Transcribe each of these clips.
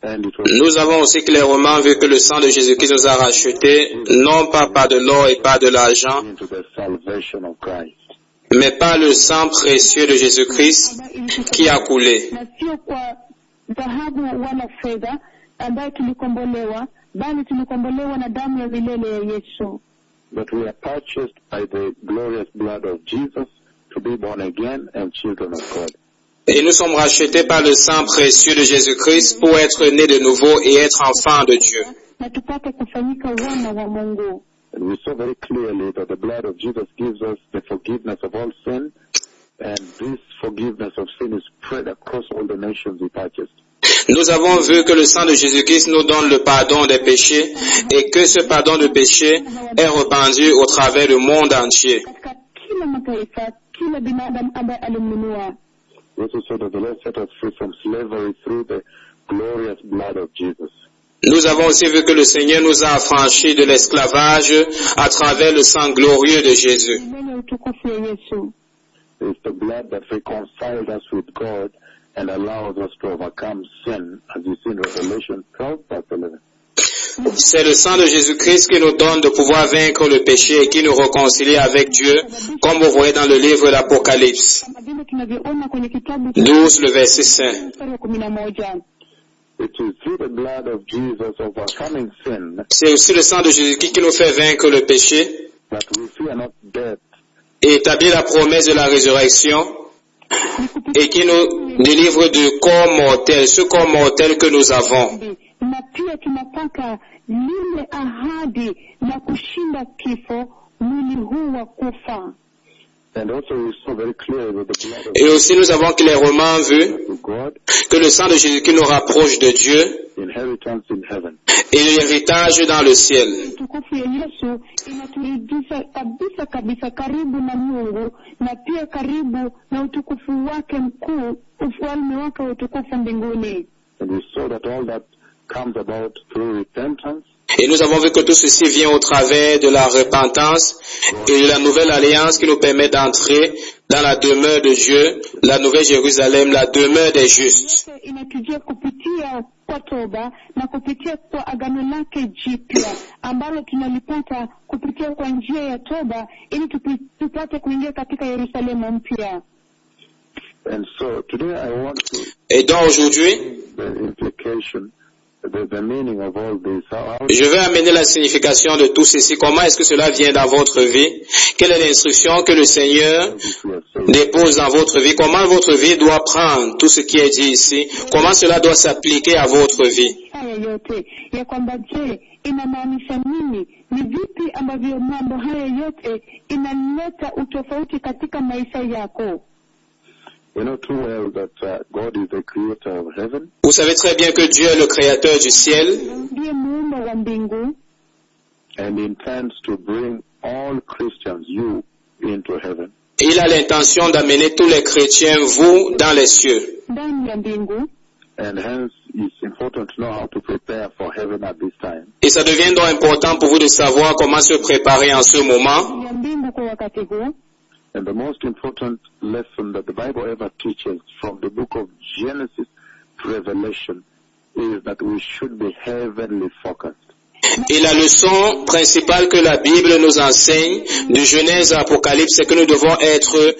Nous avons aussi clairement vu que le sang de Jésus-Christ nous a rachetés, non pas par de l'or et pas de l'argent, mais par le sang précieux de Jésus-Christ qui a coulé. But we are purchased by the glorious blood of Jesus to be born again and children of God. Et nous sommes rachetés par le sang précieux de Jésus-Christ pour être nés de nouveau et être enfants de Dieu. And we saw very clearly that the blood of Jesus gives us the forgiveness of all sin, and this forgiveness of sin is spread across all the nations we purchased. Nous avons vu que le sang de Jésus-Christ nous donne le pardon des péchés et que ce pardon de péché est répandu au travers du monde entier. We also saw that the Lord set us free from slavery through the glorious blood of Jesus. Nous avons aussi vu que le Seigneur nous a affranchis de l'esclavage à travers le sang glorieux de Jésus. It's the blood that reconciled us with God and allows us to overcome sin, as you see in Revelation 12, verse 11. C'est le sang de Jésus-Christ qui nous donne de pouvoir vaincre le péché et qui nous réconcilie avec Dieu, comme vous voyez dans le livre de l'Apocalypse 12, le verset 5. It is through the blood of Jesus overcoming sin C'est aussi le sang de Jésus-Christ qui nous fait vaincre le péché that we fear not death, et établit la promesse de la résurrection et qui nous délivre du corps mortel, ce corps mortel que nous avons. Na pia tunapata lile ahadi na kushinda kifo, mwili huu wa kufa. and also we saw very clearly that the blood of Et aussi nous avons clairement vu God, que le sang de Jésus-Christ nous rapproche de Dieu inheritance in heaven. et de l'héritage dans le ciel. Utukufu ya Yesu inaturudisha kabisa kabisa karibu na Mungu na pia karibu na utukufu wake mkuu, ufalme wake wa utukufu mbinguni. And we saw that all that comes about through repentance, Et nous avons vu que tout ceci vient au travers de la repentance et de la nouvelle alliance qui nous permet d'entrer dans la demeure de Dieu, la nouvelle Jérusalem, la demeure des justes. Inatujia kupitia kwa toba na kupitia kwa agano lake jipya ambalo tunalipata kupitia kwa njia ya toba ili tupate kuingia katika Yerusalemu mpya. and so today I want to Et donc aujourd'hui, the implication, the meaning of all this. How je vais amener la signification de tout ceci. Comment est-ce que cela vient dans votre vie? Quelle est l'instruction que le Seigneur this we are saying, dépose dans votre vie? Comment votre vie doit prendre tout ce qui est dit ici? Comment cela doit s'appliquer à votre vie? Haya yote ya kwamba je, inamaanisha nini? Ni vipi ambavyo mambo haya yote inaleta utofauti katika maisha yako? we know too well that God is the creator of heaven, Vous savez très bien que Dieu est le créateur du ciel Ndiye muumba wa mbingu and intends to bring all Christians, you, into heaven. et il a l'intention d'amener tous les chrétiens, vous, dans les cieux. ndani ya mbingu, And hence, it's important to know how to prepare for heaven at this time. Et ça devient donc important pour vous de savoir comment se préparer en ce moment. ya mbingu kwa wakati huu. And the most important lesson that the Bible ever teaches from the book of Genesis to Revelation is that we should be heavenly focused. Et la leçon principale que la Bible nous enseigne, de Genèse à Apocalypse, c'est que nous devons être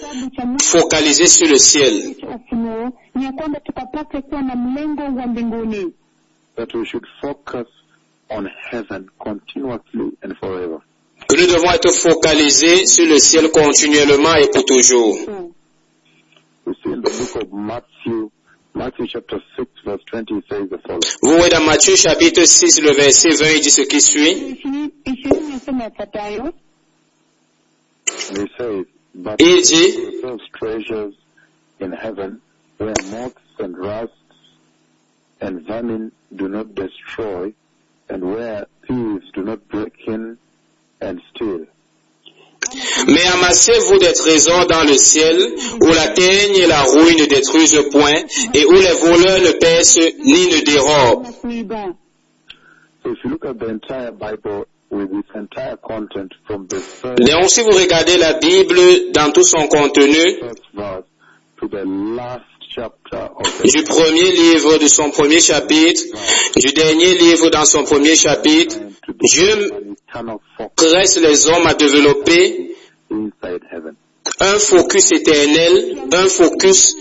focalisés sur le ciel. Cha ufunuo ni ya kwamba tukapate kuwa na mlengo wa mbinguni, That we should focus on heaven continuously and forever. Que nous devons être focalisés sur le ciel continuellement et pour toujours. We see in the book of Matthew chapter 6 verse 20 it says the following. Vous voyez dans Matthieu chapitre 6, le verset 20, il dit ce qui suit. 20 nasema yafuatayo: And he says, but Il dit, yourselves treasures in heaven where moths and rusts and vermin do not destroy, and where thieves do not break in and steal. mais amassez-vous des trésors dans le ciel, où la teigne et la rouille ne détruisent point, et où les voleurs ne percent ni ne dérobent. na kuiba. So if you look at the entire Bible with its entire content from the first Donc si vous regardez la Bible dans tout son contenu, verse to the last chapter of the du premier livre de son premier chapitre, du dernier livre dans son premier chapitre, Dieu an eternal focus presse les hommes à développer inside heaven. un focus éternel, un focus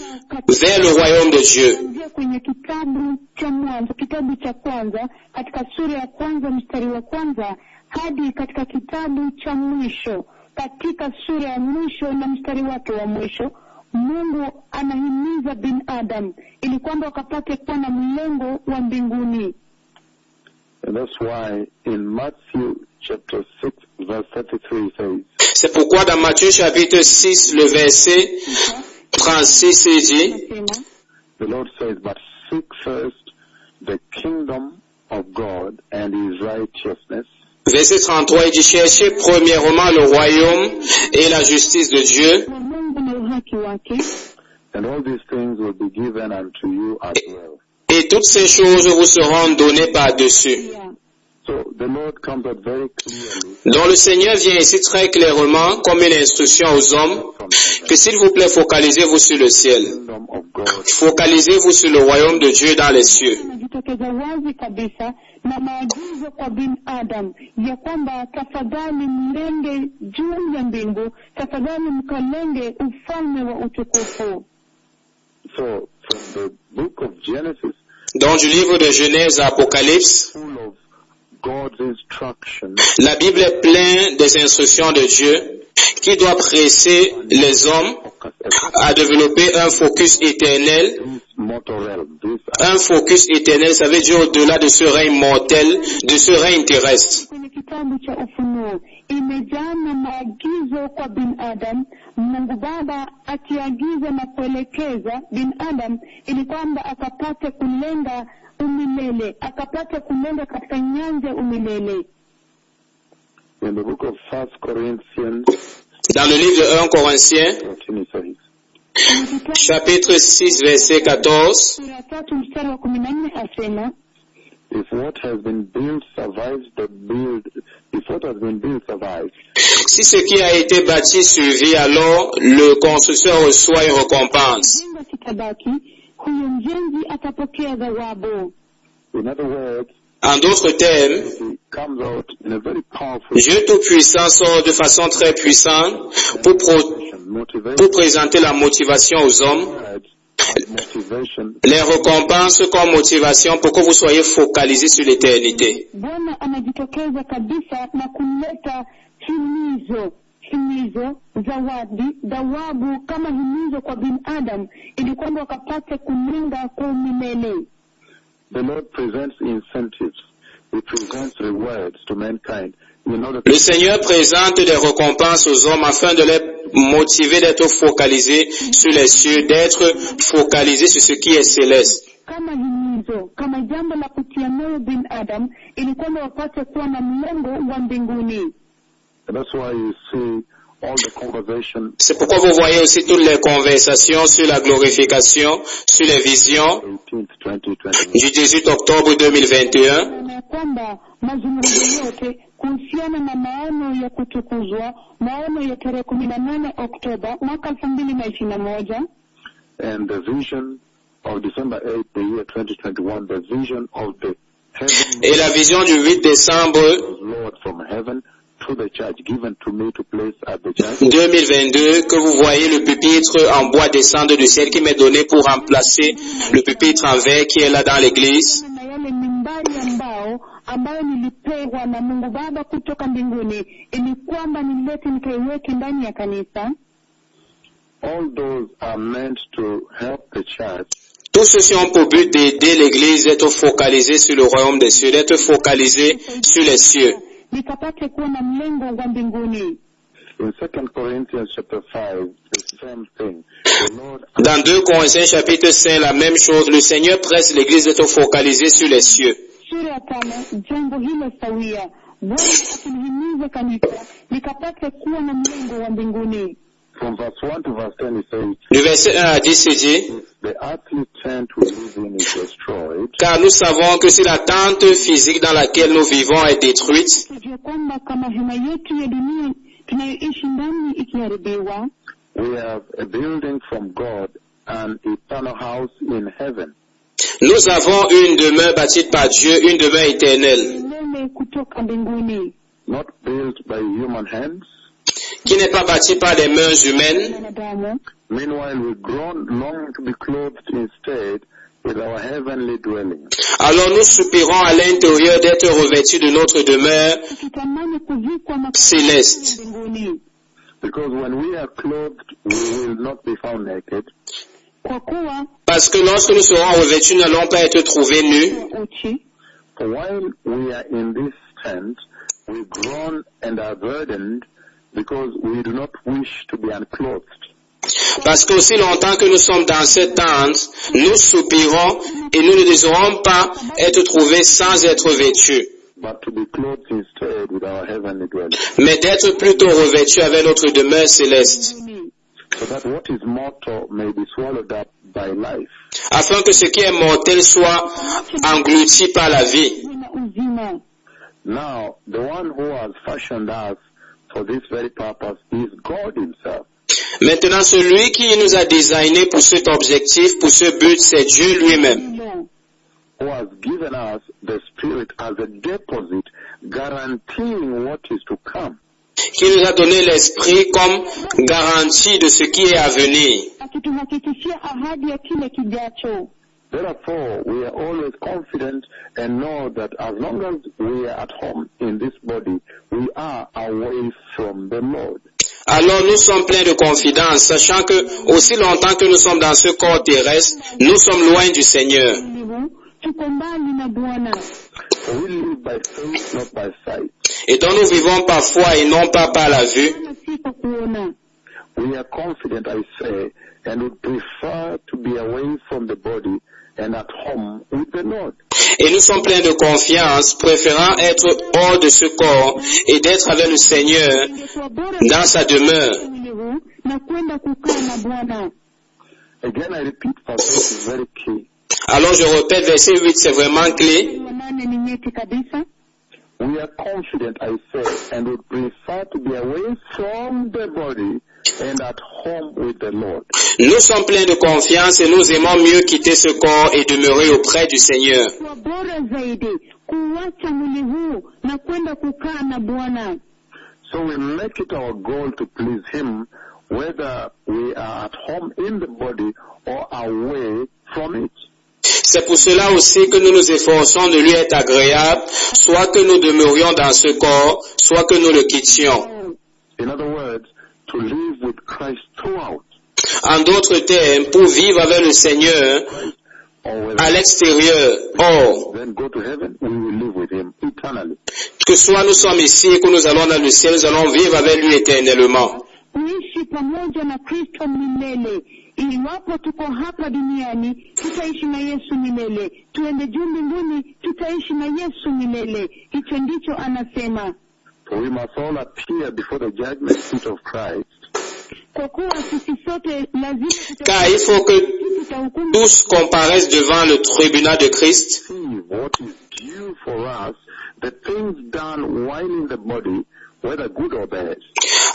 vers le royaume de Dieu. Kuanzia kwenye kitabu cha Mwanzo, kitabu cha kwanza, katika sura ya kwanza mstari wa kwanza hadi katika kitabu cha mwisho, katika sura ya mwisho na mstari wake wa mwisho, Mungu anahimiza binadamu ili kwamba wakapate kuwa na mlengo wa mbinguni. And that's why in Matthew chapter 6 verse 33 says, C'est pourquoi dans Matthieu chapitre 6, le verset 36, il dit, Nasema, the Lord says, but seek first the kingdom of God and his righteousness, verset 33, il dit, cherchez premièrement le royaume et la justice de Dieu, na Mungu na uhaki wake, and all these things will be given unto you as well. et toutes ces choses vous seront données par-dessus. pia So the Lord comes out very clearly Donc le Seigneur vient ici très clairement comme une instruction aux hommes from heaven. que s'il vous plaît, focalisez-vous sur le ciel. Kingdom of God Focalisez-vous sur le royaume de Dieu dans les cieux. anajitokeza wazi kabisa na maagizo kwa binadamu ya kwamba tafadhali mlenge juu ya mbingu, tafadhali mkalenge ufalme wa utukufu. So from the book of Genesis, Dans du livre de Genèse à Apocalypse, full of God's instructions, la Bible est pleine des instructions de Dieu qui doit presser les hommes à développer un focus éternel. this mortal realm, this Un focus éternel, ça veut dire au-delà de ce règne mortel, de ce règne terrestre. Kwenye kitabu cha Ufunuo imejaa na maagizo kwa binadamu, Mungu Baba akiagiza na kuelekeza binadamu ili kwamba akapate kulenga umilele, akapate kulenga katika nyanja umilele. in the book of 1 Corinthians Dans le livre de 1 Corinthiens, 14 it says, Kwenye kitabu chapitre 6, verset 14, sura 3 mstari wa 14 asema, if what has been built survives the build, if what has been built survives, si ce qui a été bâti survit, alors le constructeur reçoit une récompense. jengo kitabaki, huyo mjenzi atapokea thawabu. in other words, En d'autres termes, it comes out in a very powerful Dieu Tout-Puissant sort de façon très puissante motivation, pour présenter la motivation aux hommes, motivation les récompenses comme motivation pour que vous soyez focalisés sur l'éternité. Bwana anajitokeza kabisa na kuleta himizo, zawadi, thawabu kama himizo kwa binadamu ili kwamba wakapate kulenga kwa umilele. The Lord presents incentives. He presents rewards to mankind in order Le Seigneur présente des récompenses aux hommes afin de les motiver d'être focalisés sur les cieux, d'être focalisés sur ce qui est céleste. Kama himizo, kama jambo la kutia moyo binadamu ili kwamba wapate kuwa na mlengo wa mbinguni. And that's why you see all the conversation C'est pourquoi vous voyez aussi toutes les conversations sur la glorification, sur les visions 18th, 2021. du 18 octobre 2021, Na kwamba mazungumzo yote kuhusiana na maono ya kutukuzwa, maono ya tarehe 18 Oktoba mwaka 2021 and the vision of December 8th, the year 2021, the vision of the heaven et la vision du 8 décembre was Lord from heaven to the church, given to me to place at the church. 2022, que vous voyez le pupitre en bois descendre du ciel qui m'est donné pour remplacer le pupitre en verre qui est là dans l'église. na yale mimbari ya mbao ambayo nilipewa na Mungu Baba kutoka mbinguni ili kwamba nilete nikaiweke ndani ya kanisa. All those are meant to help the church Tous ceux-ci ont pour but d'aider l'église d'être focalisée sur le royaume des cieux, d'être focalisée sur les cieux. Nikapate kuwa na mlengo wa mbinguni. in 2 Corinthians chapter 5, the same thing. The Lord Dans 2 Corinthiens chapitre 5, la même chose, le Seigneur presse l'église d'être focalisée sur les cieux. Sura ya 5 jambo hilo sawia. Bwana akinihimiza kanisa nikapate kuwa na mlengo wa mbinguni. from verse 1 to verse 10 it says, Du verset 1 à 10, il dit, the earthly tent we live in is destroyed, car nous savons que si la tente physique dans laquelle nous vivons est détruite, Tujue kwamba kama hema yetu ya dunia tunayoishi ndani ikiharibiwa, we have a building from God, an eternal house in heaven. Nous avons une demeure bâtie par Dieu, une demeure éternelle, milele kutoka mbinguni, not built by human hands. qui n'est pas bâtie par des mains humaines. wanadamu. Meanwhile, we groan, long to be clothed instead with our heavenly dwelling. Alors nous soupirons à l'intérieur d'être revêtus de notre demeure Tukitamani kuvikwa céleste. mbinguni, Because when we are clothed, we will not be found naked. kwa kuwa Parce que lorsque nous serons revêtus, nous n'allons pas être trouvés nus. uchi. For while we are in this tent, we groan and are burdened because we do not wish to be unclothed. Parce que aussi longtemps que nous sommes dans cette tente, nous soupirons et nous ne désirons pas être trouvés sans être vêtus, But to be clothed instead with our heavenly dwelling, mais d'être plutôt revêtus avec notre demeure céleste, Mbinguni, so that what is mortal may be swallowed up by life. afin que ce qui est mortel soit englouti par la vie. na uzima. Now, the one who has fashioned us for this very purpose is God himself. Maintenant, celui qui nous a designés pour cet objectif, pour ce but, c'est Dieu lui-même, Hilo, Who has given us the Spirit as a deposit, guaranteeing what is to come. qui nous a donné l'Esprit comme garantie de ce qui est à venir. akituhakikishia ahadi ya kile kijacho. Therefore, we are always confident and know that as long as we are at home in this body, we are away from the Lord. Alors nous sommes pleins de confiance, sachant que aussi longtemps que nous sommes dans ce corps terrestre, nous sommes loin du Seigneur. Hivyo, tuko mbali na Bwana. For we live by faith, not by sight. Et dont nous vivons par foi et non pas par la vue. Bwana si kwa kuona. We are confident, I say, and would prefer to be away from the body and at home with the Lord. Et nous sommes pleins de confiance, préférant être hors de ce corps et d'être avec le Seigneur Ingekuwa bora dans sa demeure. mwili huu na kwenda kukaa na Bwana. Again, I repeat, verse 8 is very key. Alors je répète, verset 8, c'est vraiment clé. Wa nane ni nyeti kabisa. We are confident, I say, and would prefer to be away from the body and at home with the Lord. Nous sommes pleins de confiance et nous aimons mieux quitter ce corps et demeurer auprès du Seigneur. Kwa bora zaidi kuacha mwili huu na kwenda kukaa na Bwana. So we make it our goal to please Him, whether we are at home in the body or away from it. C'est pour cela aussi que nous nous efforçons de lui être agréable, soit que nous demeurions dans ce corps, soit que nous le quittions. In other words, to live with Christ throughout, En d'autres termes, pour vivre avec le Seigneur or à whether l'extérieur, or then go to heaven, we will live with Him eternally. que soit nous sommes ici et que nous allons dans le ciel, nous allons vivre avec lui éternellement. Kuishi pamoja na Kristo milele. Iwapo tuko hapa duniani, tutaishi na Yesu milele. Tuende juu mbinguni, tutaishi na Yesu milele. Hicho ndicho anasema. For we must all appear before the judgment seat of Christ, Kwa kuwa sisi sote lazima Car il faut que tutahukumu tous comparaissent devant le tribunal de Christ, see what is due for us, the things done while in the body, whether good or bad.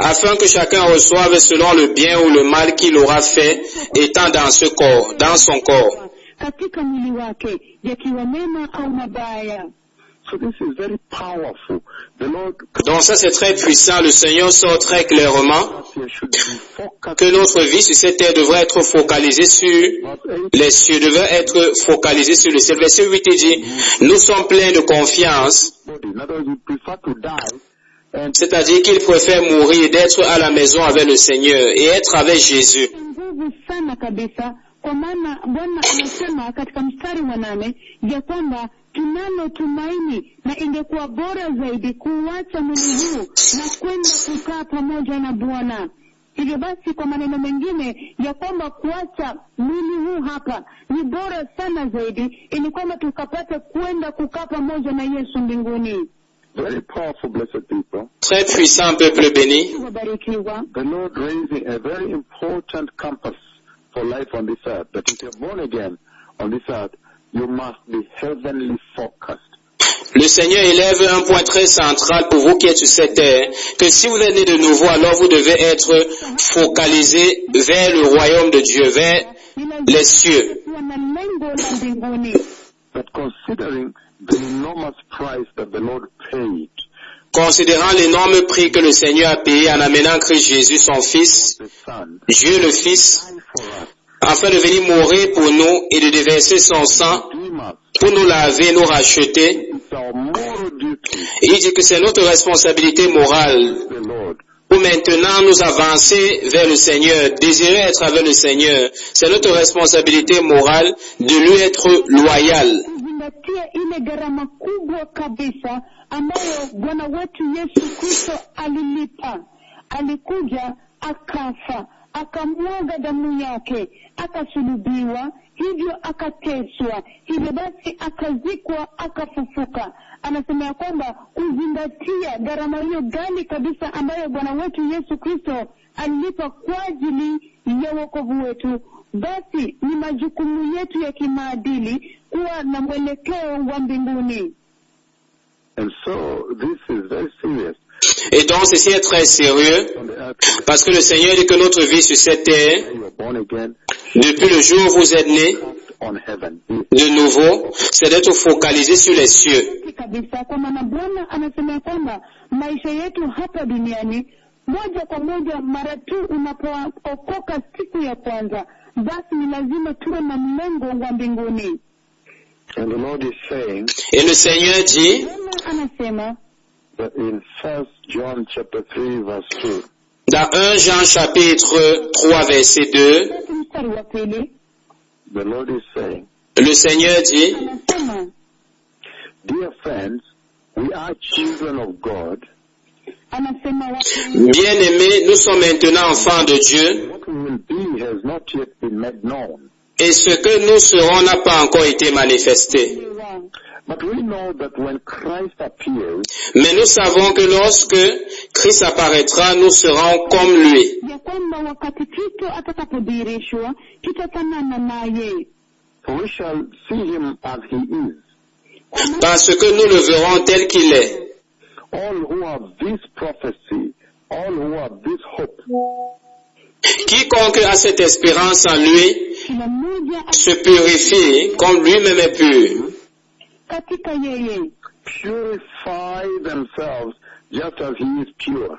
afin que chacun reçoive selon le bien ou le mal qu'il aura fait, étant dans ce corps, dans son corps. katika mwili wake, yakiwa mema au mabaya. So this is very powerful. The Lord Donc ça c'est très puissant, le Seigneur sort très clairement here should be focused. que notre vie sur cette terre devrait être focalisée sur Verse 8, les cieux, devrait être focalisée sur le ciel. Verset 8 il dit, nous sommes pleins de confiance, body. In other words, we prefer to die and c'est-à-dire qu'il préfère mourir et d'être à la maison avec le Seigneur et être avec Jésus. Nguvu sana kabisa, kwa maana Bwana anasema katika mstari wa 8 ya kwamba tunalo tumaini na ingekuwa bora zaidi kuacha mwili huu na kwenda kukaa pamoja na Bwana. Hivyo basi, kwa maneno mengine ya kwamba kuacha mwili huu hapa ni bora sana zaidi, ili kwamba tukapate kwenda kukaa pamoja na Yesu mbinguni. very powerful, blessed people. Très puissant peuple béni. Wabarikiwa. The Lord raising a very important compass for life on this earth. That if you're born again on this earth, you must be heavenly focused. Le Seigneur élève un point très central pour vous qui êtes sur cette terre, que si vous êtes né de nouveau, alors vous devez être focalisé vers le royaume de Dieu, vers les cieux. But considering the enormous price that the Lord paid, Considérant l'énorme prix que le Seigneur a payé en amenant Christ Jésus, son Fils, the Son, Dieu le Fils, for us, afin de venir mourir pour nous et de déverser son sang redeem us, pour nous laver, nous racheter. it's our moral duty, Il dit que c'est notre responsabilité morale the Lord, pour maintenant nous avancer vers le Seigneur, désirer être avec le Seigneur. C'est notre responsabilité morale de lui être loyal. Kuzingatia ile gharama kubwa kabisa ambayo Bwana wetu Yesu Kristo alilipa. Alikuja, akafa, akamwaga damu yake, akasulubiwa, hivyo akateswa, hivyo basi akazikwa, akafufuka. Anasema ya kwamba kuzingatia gharama hiyo ghali kabisa ambayo Bwana wetu Yesu Kristo alilipa kwa ajili ya wokovu wetu, basi ni majukumu yetu ya kimaadili kuwa na mwelekeo wa mbinguni. and so this is very serious. Et donc ceci est très sérieux On the earth, parce que le Seigneur dit que notre vie sur cette terre, you are born again, depuis le jour où vous êtes nés on heaven. de nouveau, c'est d'être focalisé sur les cieux. Kabisa kwa maana Bwana anasema kwamba maisha yetu hapa duniani moja kwa moja mara tu unapookoka siku ya kwanza, basi ni lazima tuwe na mlengo wa mbinguni. And the Lord is saying Et le Seigneur dit, Bwana anasema that in 1 John chapter 3 verse 2, dans 1 Jean chapitre 3 verset 2, mstari wa pili, the Lord is saying, le Seigneur dit, anasema dear friends, we are children of God. anasema bien-aimés, nous sommes maintenant enfants de Dieu, What we will be has not yet been made known. et ce que nous serons n'a pas encore été manifesté. But we know that when Christ appears, Mais nous savons que lorsque Christ apparaîtra, nous serons comme lui. ya kwamba wakati Kristo atakapodhihirishwa tutafanana naye, for we shall see him as he is. Parce que nous le verrons tel qu'il est. All who have this prophecy, all who have this hope, Quiconque a cette espérance en lui kila mmoja se purifie comme lui-même est pur. katika yeye, purify themselves just as he is pure.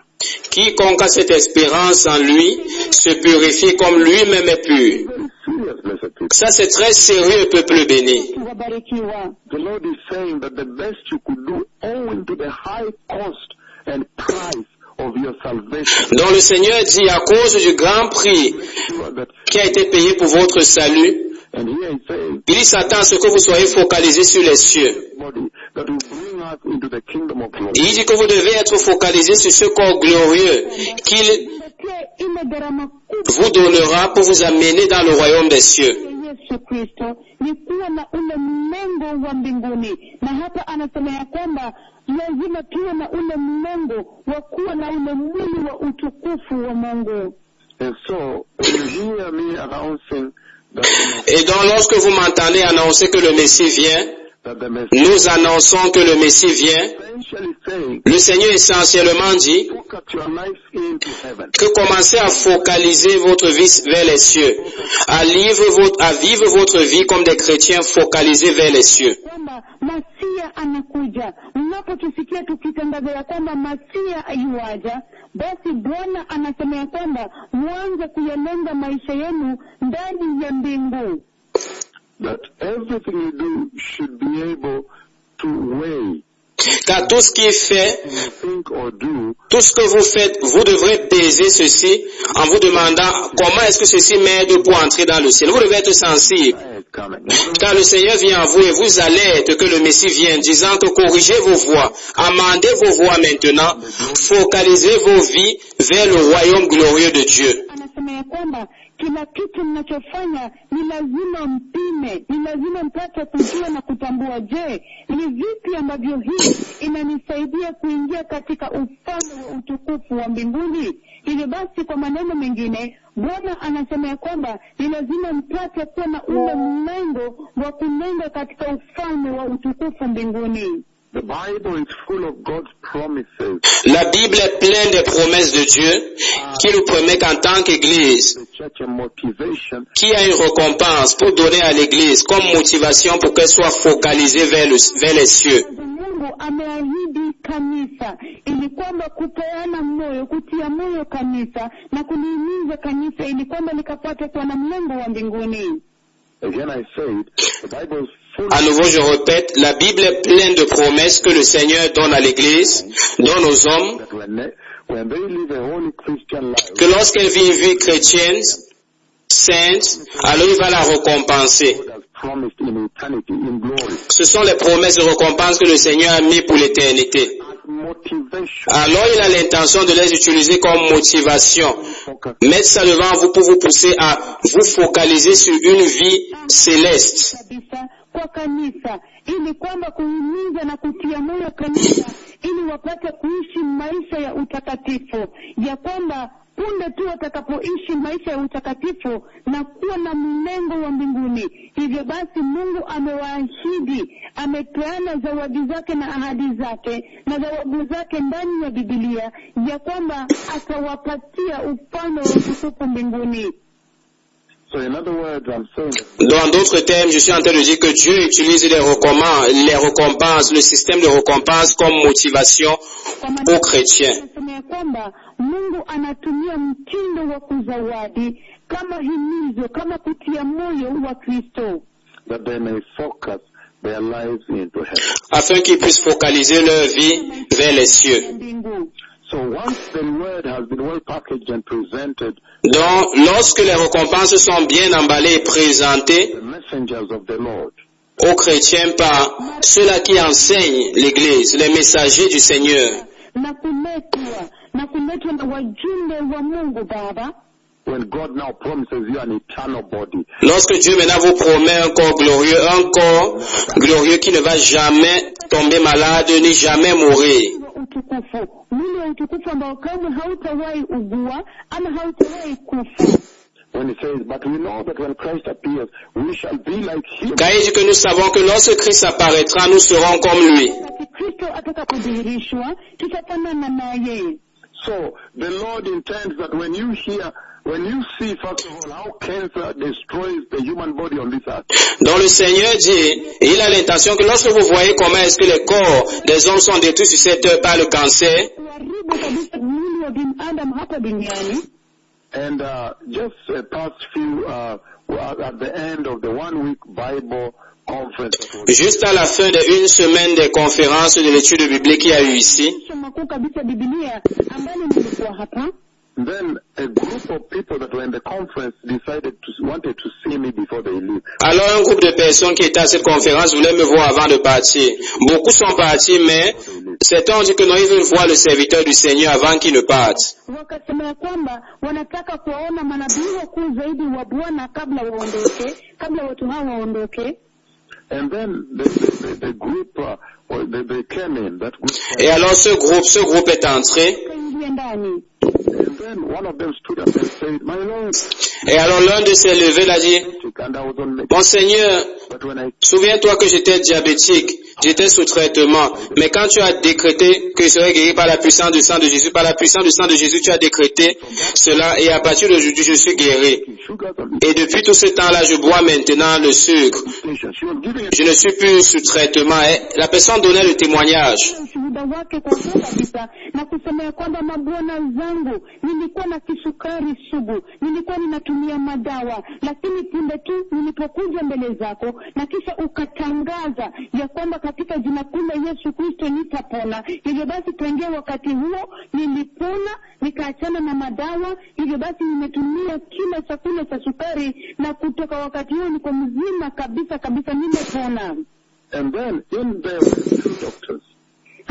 Quiconque a cette espérance en lui se purifie comme lui-même est pur. Very serious, blessed people. Ça c'est très sérieux, peuple béni. wabarikiwa. The Lord is saying that the best you could do, owing to the high cost and price of your salvation, Donc le Seigneur dit à cause du grand prix make sure that, qui a été payé pour votre salut, and here he says, il s'attend à ce que vous soyez focalisés sur les cieux. body that will bring us into the kingdom of glory. Il dit que vous devez être focalisés sur ce corps glorieux qu'il Zingatia ile gharama kubwa vous donnera pour vous amener dans le royaume des cieux. ya Yesu Kristo ni kuwa na ule mlengo wa mbinguni, na hapa anasema ya kwamba lazima tuwe na ule mlengo wa kuwa na ule mwili wa utukufu wa Mungu. And so, when you hear me announcing that Et donc lorsque vous m'entendez annoncer que le Messie vient, the Messiah, nous annonçons que le Messie vient, essentially saying, le Seigneur essentiellement dit focus your life into heaven. que commencez à focaliser votre vie vers les cieux, à vivre votre vie comme des chrétiens focalisés vers les cieux. Kwamba Masia anakuja. Mnapotusikia tukitangaza ya kwamba Masia yuaja, basi Bwana anasema ya kwamba mwanze kuyalenga maisha yenu ndani ya mbingu. That everything you do should be able to weigh, Car tout ce qui est fait, think or do, tout ce que vous faites, vous devrez peser ceci en vous demandant comment est-ce que ceci m'aide pour entrer dans le ciel. Vous devez être sensible. is coming. Car le Seigneur vient à vous et vous alerte que le Messie vient, disant que corrigez vos voies, amendez vos voies maintenant, focalisez vos vies vers le royaume glorieux de Dieu. Anasema ya kwamba kila kitu mnachofanya ni lazima mpime, ni lazima mpate kujua na kutambua, je, ni vipi ambavyo hii inanisaidia kuingia katika ufalme wa utukufu wa mbinguni. Hivyo basi, kwa maneno mengine, Bwana anasema ya kwamba ni lazima mpate kuwa na ule mlengo wa kulenga katika ufalme wa utukufu mbinguni. The Bible is full of God's promises. La Bible est pleine des promesses de Dieu qui nous promet qu'en tant qu'Église, The church a motivation qui a une récompense pour donner à l'Église comme motivation pour qu'elle soit focalisée vers les cieux. Mungu ameahidi kanisa ili kwamba kupeana moyo, kutia moyo kanisa na kulihimiza kanisa ili kwamba likapate kuwa na mlengo wa mbinguni. Again I said, the Bible is full À nouveau, je répète, la Bible est pleine de promesses que le Seigneur donne à l'Église, donne aux hommes, that when they live a holy Christian life, que lorsqu'elle vit une vie chrétienne, sainte, alors il va la récompenser. God has promised in eternity, in glory, Ce sont les promesses de récompense que le Seigneur a mis pour l'éternité. as motivation. Alors il a l'intention de les utiliser comme motivation. Focus Mettre ça devant vous pour vous pousser à vous focaliser sur une vie céleste. Kabisa kwa kanisa ili kwamba kuhimiza na kutia moyo kanisa ili wapate kuishi maisha ya utakatifu, ya kwamba punde tu watakapoishi maisha ya utakatifu na kuwa na mlengo wa mbinguni. Hivyo basi Mungu amewaahidi, amepeana zawadi zake na ahadi zake na zawadi zake ndani ya Biblia, ya kwamba atawapatia ufalme wa utukufu mbinguni. So in other words, I'm saying Dans d'autres termes, je suis en train de dire que Dieu utilise les récompenses, le système de récompense comme motivation aux chrétiens. Nasema ya kwamba Mungu anatumia mtindo wa kuzawadi kama himizo, kama kutia moyo wa Kristo, that they may focus their lives into heaven. Afin qu'ils puissent focaliser leur vie vers les cieux. mbingu. So once the word has been well packaged and presented, Donc, lorsque les récompenses sont bien emballées et présentées the messengers of the Lord, aux chrétiens par ceux-là qui enseignent l'Église, les messagers du Seigneur, na kuletwa na wajumbe wa Mungu Baba, when God now promises you an eternal body, lorsque Dieu maintenant vous promet un corps glorieux qui ne va jamais tomber malade ni jamais mourir. wa utukufu, mwili wa utukufu ambao kamwe hautawahi ugua ama hautawahi kufa. when he says, but we know that when Christ appears, we shall be like him. Car il dit que nous savons que lorsque Christ apparaîtra, nous serons comme lui. Wakati Kristo atakapodhihirishwa tutafanana naye. So the Lord intends that when you see, first of all, how cancer destroys the human body on this earth, Donc le Seigneur dit, et il a l'intention que lorsque vous voyez comment est-ce que les corps des hommes sont détruits sur cette terre par le cancer, Kuharibu kabisa mwili wa binadamu hapa duniani. and just past few, at the end of the 1 week Bible conference, that was juste à la fin d'une semaine des conférences de l'étude biblique qu'il y a eu ici, Makuu kabisa Biblia ambalo nilikuwa hapa. then a group of people that were in the conference wanted to see me before they leave. alors un groupe de personnes qui étaient à cette conférence voulaient me voir avant de partir. Beaucoup sont partis, mais certains ont dit que non, ils veulent voir le serviteur du Seigneur avant qu'il ne parte. Wakasema ya kwamba wanataka kuwaona manabii wakuu zaidi wa Bwana kabla watu hao waondoke. And then the group, they came in, that group. Et alors ce groupe est entré. Kaingia ndani. And then one of them stood up and said, my Lord, Et alors l'un de s'est levé, il a dit, and I was on medication. mon Seigneur, But when I souviens-toi que j'étais diabétique, j'étais sous traitement. Mais quand tu as décrété que je serais guéri par la puissance du sang de Jésus, par la puissance du sang de Jésus, tu as décrété cela et à partir d'aujourd'hui, je suis guéri. sugar on the Et depuis tout ce temps-là, je bois maintenant le sucre. station, she was giving Je ne suis plus sous traitement. Et la personne donnait le témoignage. Ushuhuda wake kwa kweli kabisa na kusema ya kwamba mabwana zangu, nilikuwa na kisukari sugu, nilikuwa ninatumia madawa, lakini punde tu nilipokuja mbele zako na kisha ukatangaza ya kwamba katika jina kuu la Yesu Kristo nitapona. Hivyo basi tangia wakati huo nilipona, nikaachana na madawa. Hivyo basi nimetumia kila chakula cha sukari na kutoka wakati huo niko mzima kabisa, nimepona. And then in there were 2 doctors.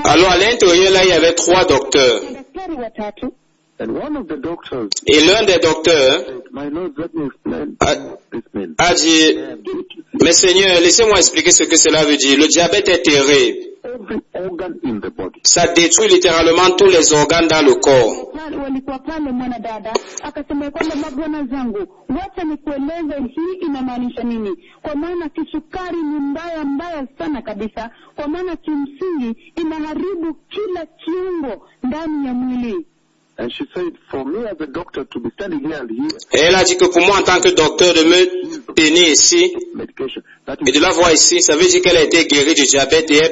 Alors à l'intérieur, là, il y avait 3 docteurs. Daktari watatu. And one of the doctors Et l'un des docteurs said, my Lord, let me explain Ah. what this means. a dit, mais Seigneur, laissez-moi expliquer ce que cela veut dire. Le diabète est terrible. Every organ in the body, ça détruit littéralement tous les organes dans le corps. Walikuwa pale mwanadada akasema kwamba mabwana zangu, wacha nikueleze hii inamaanisha nini, kwa maana kisukari ni mbaya sana kabisa, kwa maana kimsingi inaharibu kila kiungo ndani ya mwili. And she said, for me as a doctor to be standing here and here. Et elle a dit que pour moi en tant que docteur de me tenir ici et de la voir ici, ça veut dire qu'elle a été guérie du diabète et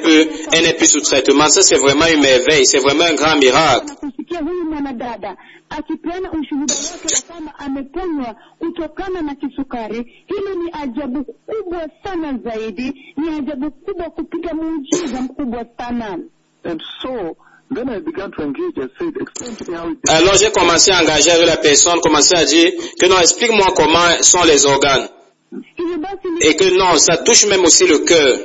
elle n'est plus sous traitement. Ça c'est vraiment une merveille, c'est vraiment un grand miracle. Huyu mwanadada akipeana ushuhuda wake kama ameponywa kutokana na kisukari, hilo ni ajabu kubwa sana zaidi, ni ajabu kubwa kupita muujiza mkubwa sana. And so then I began to engage. I said, explain to me how it is. Alors j'ai commencé à engager avec la personne, commencé à dire que non, explique-moi comment sont les organes. Et que non, ça touche même aussi le cœur.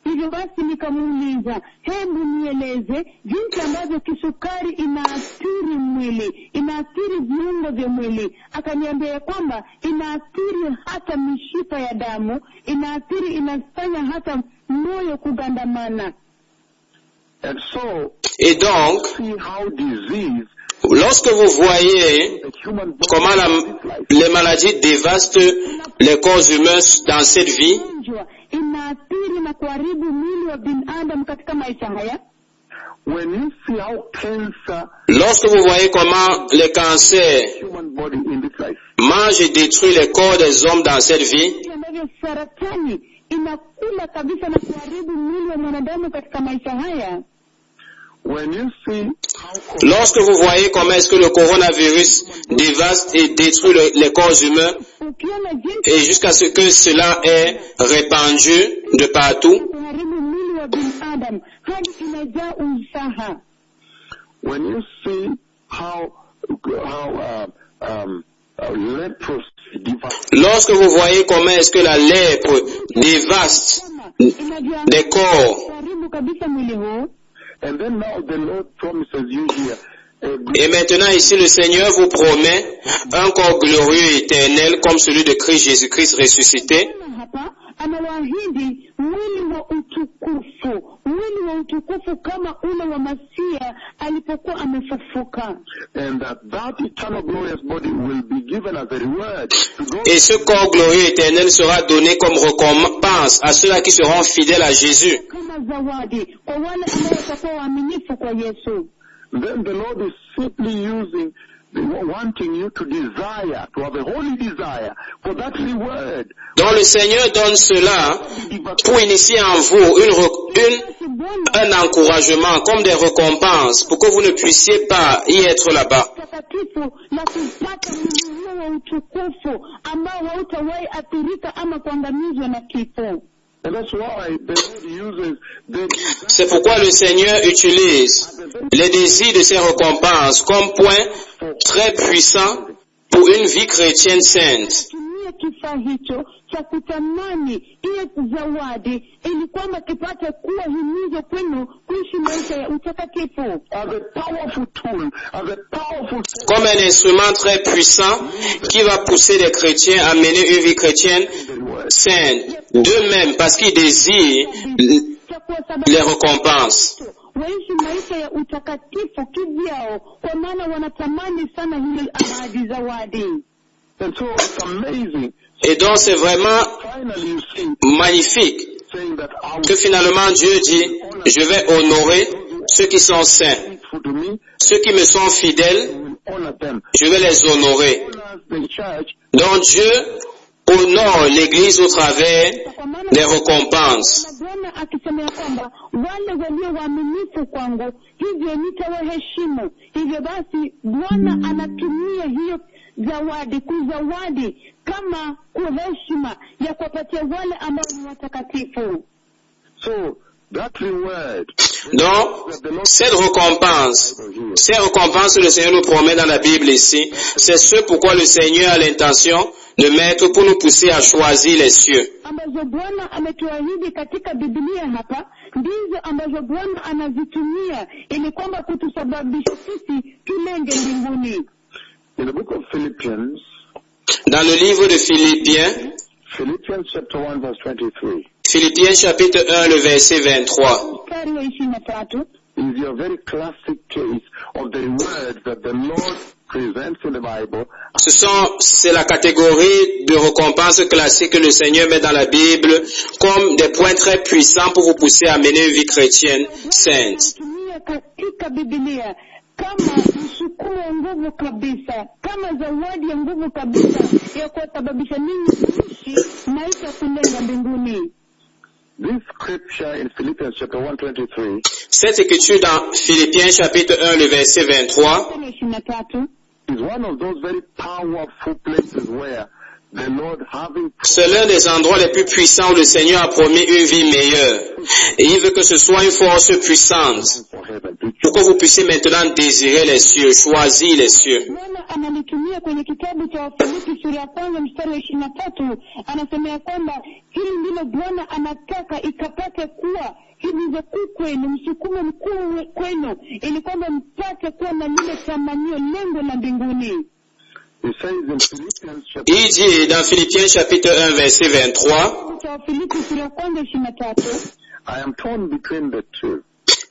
Hivyo basi nikamuuliza, hebu nieleze jinsi ambavyo kisukari inaathiri mwili, inaathiri viungo vya mwili. Akaniambia kwamba inaathiri hata mishipa ya damu, inafanya hata moyo kugandamana. And so, et donc, see how disease, lorsque vous voyez comment les maladies dévastent les corps humains dans cette vie, inaathiri na kuharibu mwili wa binadamu katika maisha haya. When you see how cancer, lorsque vous voyez comment les cancers mangent et détruisent les corps des hommes dans cette vie, saratani inakula kabisa na kuharibu mwili wa mwanadamu katika maisha haya. When you see lorsque vous voyez comment est-ce que le coronavirus dévaste et détruit les corps humains, et jusqu'à ce que cela est répandu de partout, when you see how leprosy devastates, lorsque vous voyez comment est-ce que la lèpre dévaste des corps, and then now the Lord promises you here. Et maintenant ici le Seigneur vous promet un corps glorieux et éternel comme celui de Christ Jésus-Christ ressuscité. Anawaahidi mwili wa utukufu kama ule wa Masia alipokuwa amefufuka. And that eternal glorious body will be given as a reward to those. Et ce corps glorieux éternel sera donné comme récompense à ceux-là qui seront fidèles à Jésus. Kama zawadi kwa wale ambao watakuwa waaminifu kwa Yesu. Then the Lord is simply wanting you to desire, to have a holy desire for that reward. Donc le Seigneur donne cela pour initier en vous un encouragement comme des récompenses pour que vous ne puissiez pas y être là-bas. C'est pourquoi le Seigneur utilise les désirs de ces récompenses comme point très puissant pour une vie chrétienne sainte. Comme un instrument très puissant qui va pousser les chrétiens à mener une vie chrétienne sainte, d'eux-mêmes parce qu'ils désirent les récompenses. Et donc c'est vraiment magnifique que finalement Dieu dit, je vais honorer ceux qui sont saints, ceux qui me sont fidèles, je vais les honorer. Donc Dieu honore l'Église au travers des récompenses. Donc, ces récompenses que le Seigneur nous promet dans la Bible ici, c'est ce pourquoi le Seigneur a l'intention de mettre pour nous pousser à choisir les cieux. In the book of Philippians, dans le livre de Philippiens, Philippians chapter 1 verse 23. Philippiens chapitre 1, le verset 23. mstari wa 23 is your very classic case of the words that the Lord presents in the Bible. C'est la catégorie de récompense classique que le Seigneur met dans la Bible comme des points très puissants pour vous pousser à mener une vie chrétienne sainte. anatumia katika Biblia kama msukumo wa nguvu kabisa, kama zawadi ya nguvu kabisa ya kuwasababisha ninyi kuishi maisha kulenga mbinguni. This scripture in Philippians chapter 1:23 Cette écriture dans Philippiens chapitre 1, le verset 23, Mstari wa 23 is one of those very powerful places where the Lord having c'est l'un des endroits les plus puissants où le Seigneur a promis une vie meilleure. Et il veut que ce soit une force puissante for heaven to pour que vous puissiez maintenant désirer les cieux, choisir les cieux. Bwana analitumia kwenye kitabu cha Wafilipi sura ya 1 mstari wa 23, anasema ya kwamba hili ndilo Bwana anataka ikapate kuwa hivi kuu kwenu, msukumo mkuu kwenu, ili kwamba mpate kuwa na lile tamanio, lengo la mbinguni. It says in Philippians chapter Il dit dans Philippiens chapitre 1, verset 23, Cha Wafilipi sura ya 1 23 I am torn between the two.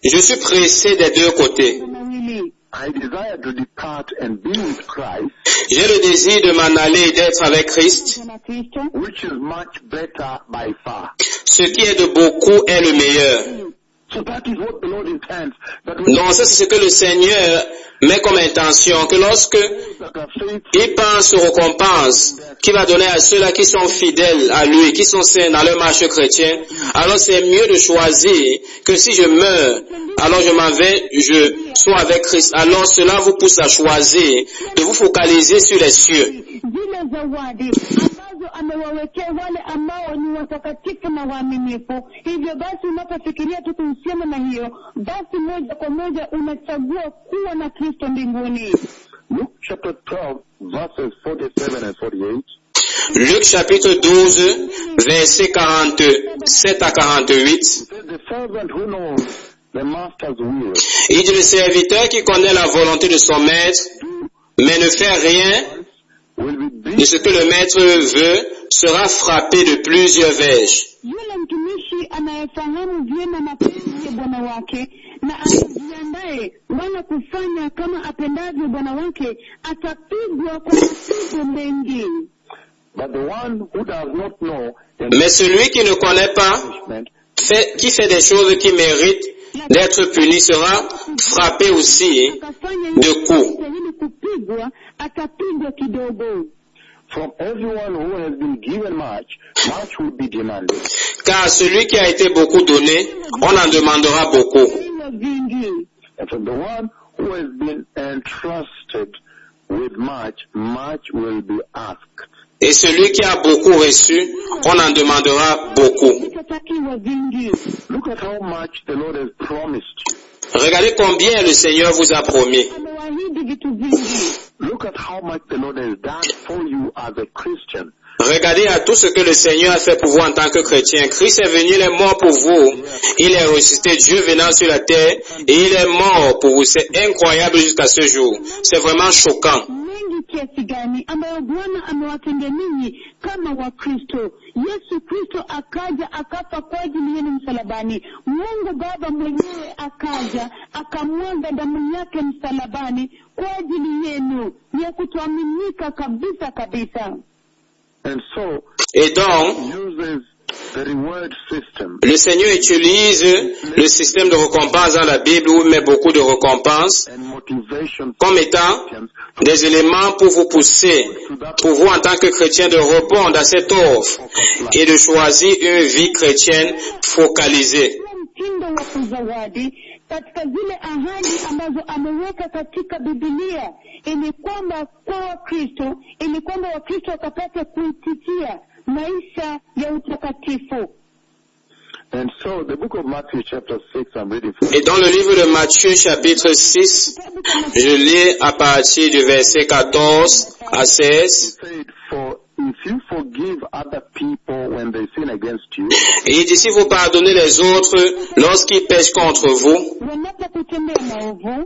je suis pressé des deux côtés. mawili. I desire to depart and be with Christ, J'ai le désir de m'en aller et d'être avec Christ. Na Kristo, which is much better by far. Ce qui est de beaucoup est le meilleur. So that is what the Lord intends. That when Donc ça, c'est ce que le Seigneur met comme intention, que lorsque that are faithful, il pense aux récompenses qu'il va donner à ceux-là qui sont fidèles à lui, qui sont saints dans leur marche chrétienne, alors c'est mieux de choisir que si je meurs, alors je m'en vais, je sois avec Christ. Alors cela vous pousse à choisir de vous focaliser sur les cieux. zile zawadi ambazo amewawekea wale ambao ni watakatifu na waaminifu. Hivyo basi unapofikiria tu kuhusiana na hiyo, basi moja kwa moja unachagua kuwa na Kristo mbinguni. Luke chapter 12, verses 47 and 48, Luc chapitre 12, versets 47 à 48. says the servant who knows the master's will Il dit le serviteur qui connaît la volonté de son maître, mais ne fait rien will be de beaten ce que le maître veut, sera frappé de plusieurs verges. Yule mtumishi anayefahamu vyema mapenzi ya bwana wake na anajiandaye wala kufanya kama apendavyo bwana wake, atapigwa kwa mapigo mengi. but the one who does not know the Mais celui qui ne connaît pas, punishment qui fait des choses qui méritent d'être puni, sera frappé aussi Akafanya de coups. ili kupigwa, atapigwa kidogo. from everyone who has been given much, much will be demanded. Car celui qui a été beaucoup donné, on en demandera beaucoup. Hilo vingi. And from the one who has been entrusted with much, much will be asked. Et celui qui a beaucoup reçu, on en demandera beaucoup. Itatakiwa vingi. Look at how much the Lord has promised you. Regardez combien le Seigneur vous a promis. Amewaahidi vitu vingi. Look at how much the Lord has done for you as a Christian. Regardez à tout ce que le Seigneur a fait pour vous en tant que chrétien. Christ est venu, il est mort pour vous. Il est ressuscité, Dieu venant sur la terre, et il est mort pour vous. C'est incroyable jusqu'à ce jour. C'est vraiment choquant. Mengi kiasi gani ambayo Bwana amewatendea ninyi kama Wakristo. Yesu Kristo akaja akafa kwa ajili yenu msalabani. Mungu Baba mwenyewe akaja akamwaga damu yake msalabani kwa ajili yenu. Ni ya kutoaminika kabisa kabisa. And so, Et donc, uses the reward system le Seigneur utilise le système de récompense dans la Bible où il met beaucoup de récompenses and motivation comme étant des éléments pour vous pousser, pour vous en tant que chrétien, de répondre à cette offre et de choisir une vie chrétienne focalisée. Mtindo wa kuzawadi katika zile ahadi ambazo ameweka katika Biblia, ili kwamba kwa Wakristo, ili kwamba Wakristo wakapata kuitikia maisha ya utakatifu. And so, the book of Matthew chapter 6, I'm reading from. Et dans le livre de Matthieu chapitre 6, je lis à partir du verset 14 à 16. Said, for if you forgive other people when they sin against you, Et il dit, si vous pardonnez les autres lorsqu'ils pêchent contre vous, Wanapokutendea maovu,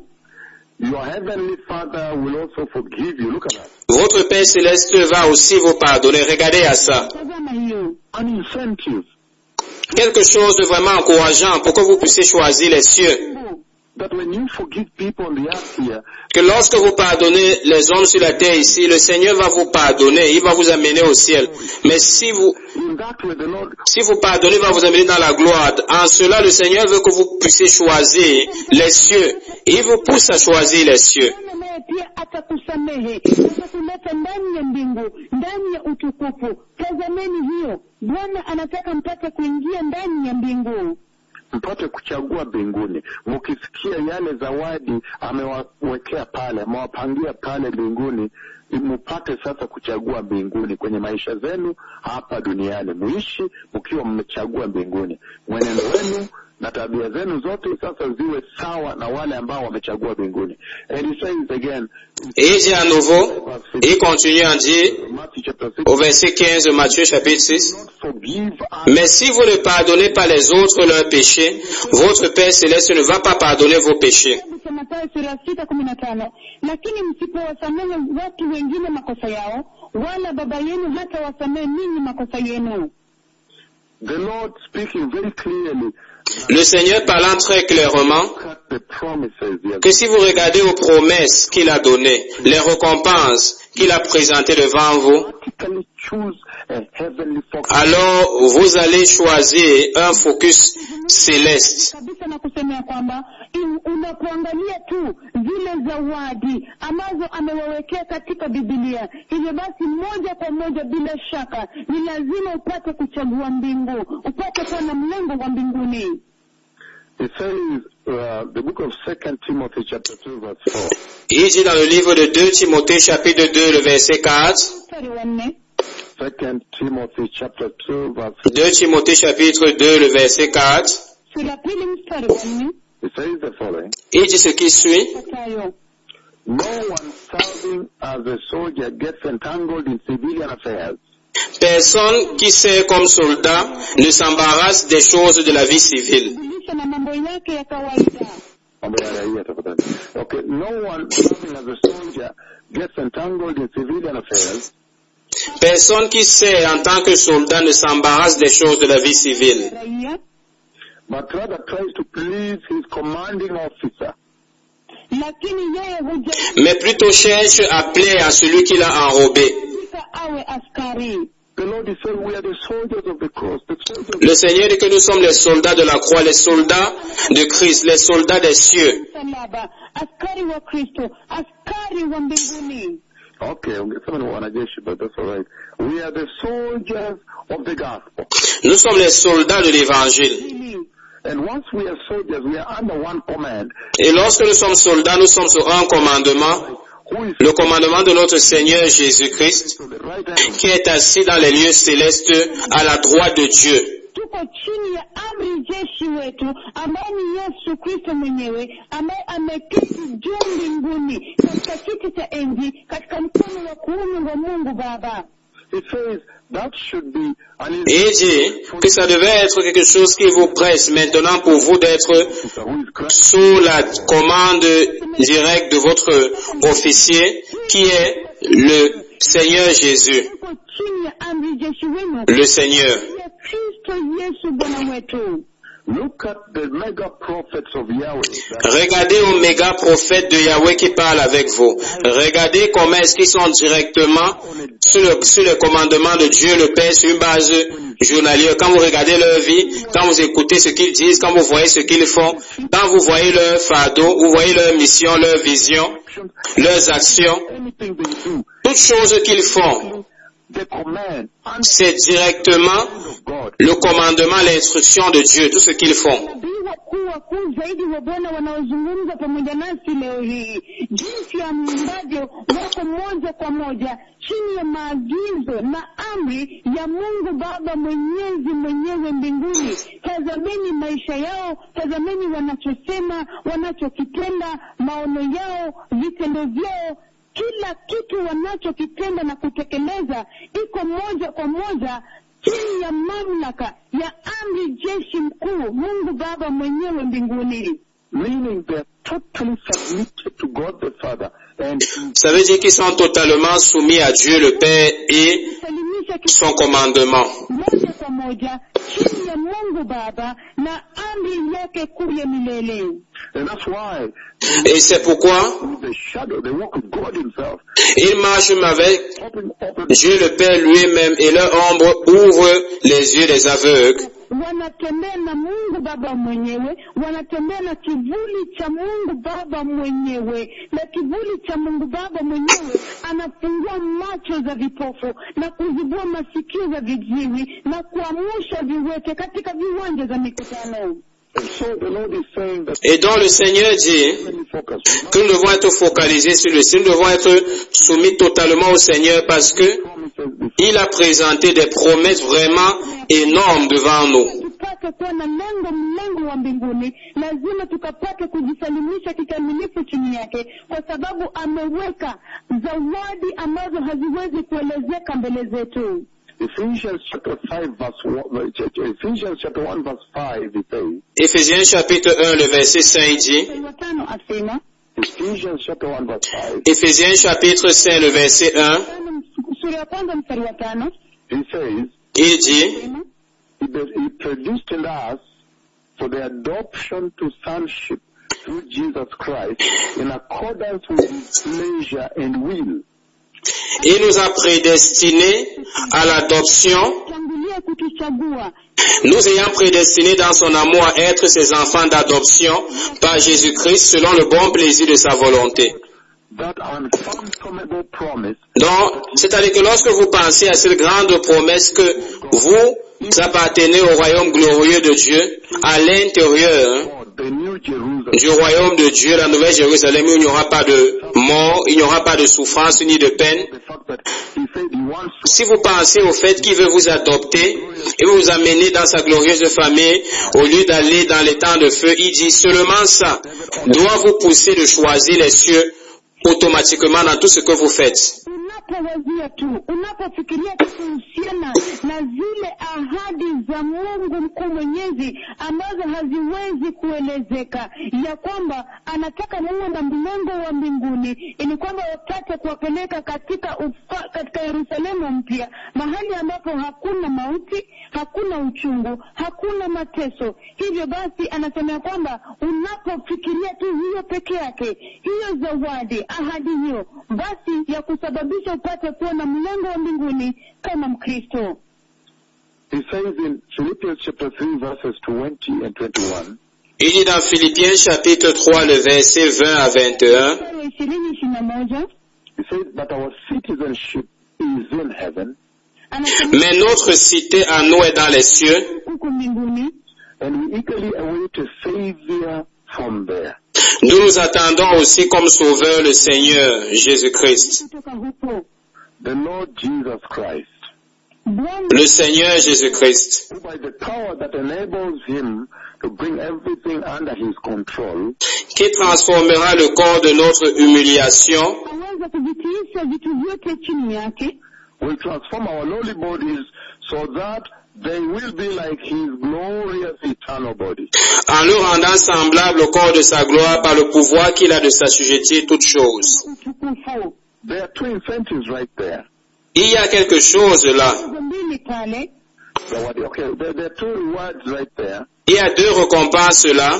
your heavenly Father will also forgive you. Look at that. votre Père Céleste va aussi vous pardonner. Regardez à ça. tazama hiyo. An incentive quelque chose de vraiment encourageant pour que vous puissiez choisir les cieux. That when you forgive people on the earth here, Que lorsque vous pardonnez les hommes sur la terre ici, le Seigneur va vous pardonner, il va vous amener au ciel. Mais si vous pardonnez, il va vous amener dans la gloire. En cela, le Seigneur veut que vous puissiez choisir les cieux. Il vous pousse à choisir les cieux. Pia atakusamehe, atakuleta ndani ya mbingu, ndani ya utukufu. Tazameni hiyo, Bwana anataka mpate kuingia ndani ya mbingu, mpate kuchagua mbinguni. Mkisikia yale zawadi amewawekea pale, amewapangia pale mbinguni, mpate sasa kuchagua mbinguni kwenye maisha zenu hapa duniani. Muishi mkiwa mmechagua mbinguni. Mwenendo wenu na tabia zenu zote sasa ziwe sawa na wale ambao wamechagua mbinguni. And he says again, et il dit à nouveau, il continue à dire au verset 15 de Matthieu chapitre 6, mais si vous ne pardonnez pas les autres leurs péchés, votre Père Céleste ne va pas pardonner vos péchés. Lakini msipowasamehe watu wengine makosa yao, wala Baba yenu hata wasamehe ninyi makosa yenu. The Lord speaking very clearly. Le Seigneur parlant très clairement que si vous regardez aux promesses qu'il a données, les récompenses qu'il a présentées devant vous, alors vous allez choisir un focus céleste. Unapoangalia tu zile zawadi ambazo amewawekea katika Biblia, hivyo basi moja kwa moja bila shaka ni lazima upate kuchagua mbingu, upate kuwa na mlengo wa mbinguni. It says, the book of 2 Timothy chapter 2 verse 4. Il dit dans le livre de 2 Timothée chapitre 2 le verset 4. 2 Timothy chapter 2 verse 4. 2 Timothée chapitre 2 le verset 4. It says the following. Il dit ce qui suit. No one serving as a soldier gets entangled in civilian affairs. Personne qui sert comme soldat ne s'embarrasse des choses de la vie civile. Okay, no one serving as a soldier gets entangled in civilian affairs. Personne qui sert en tant que soldat ne s'embarrasse des choses de la vie civile, but rather tries to please his commanding officer. mais plutôt cherche à plaire à celui qui l'a enrobé. The Lord is saying we are the soldiers of the cross. Le Seigneur dit que nous sommes les soldats de la croix, les soldats de Christ, les soldats des cieux. Okay, but that's all right. We are the soldiers of the gospel. Nous sommes les soldats de l'évangile. And once we are soldiers, we are under one command. Et lorsque nous sommes soldats, nous sommes sur un commandement, le commandement de notre Seigneur Jésus-Christ, qui est assis dans les lieux célestes à la droite de Dieu. Tuko chini ya amri jeshi wetu ambaye ni Yesu Kristo mwenyewe ambaye ameketi juu mbinguni katika kiti cha enzi katika mkono wa kuume wa Mungu Baba. It says that should be Et il dit que ça devait être quelque chose qui vous presse maintenant pour vous d'être sous la commande directe de votre officier qui est le Seigneur Jésus, le Seigneur. Look at the mega prophets of Yahweh. Regardez aux méga prophètes de Yahweh qui parlent avec vous. Regardez comment est-ce qu'ils sont directement sur le commandement de Dieu le Père sur une base journalière. Quand vous regardez leur vie, quand vous écoutez ce qu'ils disent, quand vous voyez ce qu'ils font, quand vous voyez leur fardeau, vous voyez leur mission, leur vision, leurs actions, toutes choses qu'ils font, c'est directement le commandement, l'instruction de Dieu, tout ce qu'ils font. Zaidi wa Bwana wanaozungumza pamoja nasi leo hii, jinsi ambavyo wako moja kwa moja chini ya maagizo na amri ya Mungu Baba mwenyezi mwenyewe mbinguni. Tazameni maisha yao, tazameni wanachosema, wanachokitenda, maono yao, vitendo vyao, kila kitu wanachokitenda na kutekeleza iko moja kwa moja chini ya mamlaka ya amri jeshi mkuu Mungu Baba mwenyewe mbinguni. Meaning they are totally submitted to God the Father. And ça veut dire qu'ils sont totalement soumis à Dieu le Père et son commandement. Moja kwa moja chini ya Mungu Mungu Baba na amri yake kuu ya milele. And that's why Et c'est pourquoi the shadow, they walk with God himself. ils marchent avec Open. Dieu le Père lui-même et leur ombre ouvre les yeux des aveugles. Wanatembea na Mungu Baba mwenyewe, wanatembea na kivuli cha Mungu Baba mwenyewe, na kivuli cha Mungu Baba mwenyewe anafungua macho za vipofu na kuzibua masikio za viziwi na kuamsha viwete katika viwanja za mikutano. Et donc le Seigneur dit que nous devons être focalisés sur le Seigneur, nous devons être soumis totalement au Seigneur parce que il a présenté des promesses vraiment énormes devant nous. Tupate kuwa na mlengo wa mbinguni, lazima tukapate kujisalimisha kikamilifu chini yake, kwa sababu ameweka zawadi ambazo haziwezi kuelezeka mbele zetu. Ephesians chapter 1 verse 5 it says. Éphésiens chapitre 1 le verset 5 dit. Ephesians chapter 1 verse 5. Éphésiens chapitre 5 le verset 1. He says. Il dit. He produced in us for the adoption to sonship through Jesus Christ in accordance with his pleasure and will. Il nous a prédestinés à l'adoption, nous ayant prédestinés dans son amour à être ses enfants d'adoption par Jésus-Christ selon le bon plaisir de sa volonté. Donc, c'est-à-dire que lorsque vous pensez à cette grande promesse que vous appartenez au royaume glorieux de Dieu, à l'intérieur du royaume de Dieu, la nouvelle Jérusalem, où il n'y aura pas de mort, il n'y aura pas de souffrance ni de peine. Si vous pensez au fait qu'il veut vous adopter et vous amener dans sa glorieuse famille, au lieu d'aller dans les temps de feu, il dit seulement ça doit vous pousser de choisir les cieux automatiquement dans tout ce que vous faites. Unapowazia tu, unapofikiria kuhusiana na zile ahadi za Mungu mkuu mwenyezi ambazo haziwezi kuelezeka, ya kwamba anataka muwe na mlengo wa mbinguni, ili kwamba wapate kuwapeleka katika Yerusalemu mpya, mahali ambapo hakuna mauti, hakuna uchungu, hakuna mateso. Hivyo basi anasema kwamba unapofikiria tu hiyo peke yake, hiyo zawadi, ahadi hiyo, basi ya kusababisha upate kuwa na mlengo wa mbinguni kama Mkristo. He says in Philippians chapter 3 verses 20 and 21. Il dit dans Philippiens chapitre 3 le verset 20 à 21. He says that our citizenship is in heaven. Mais notre cité à nous est dans les cieux. And we eagerly await a Savior from there. Nous nous attendons aussi comme sauveur le Seigneur Jésus-Christ. The Lord Jesus Christ. Le Seigneur Jésus-Christ. Who by the power that enables him to bring everything under his control. Qui transformera le corps de notre humiliation. Will transform our lowly bodies so that they will be like his glorious eternal body. En le rendant semblable au corps de sa gloire par le pouvoir qu'il a de s'assujettir toutes choses. There are two incentives right there. Il y a quelque chose là. Okay, there are two rewards right there. Il y a deux récompenses là.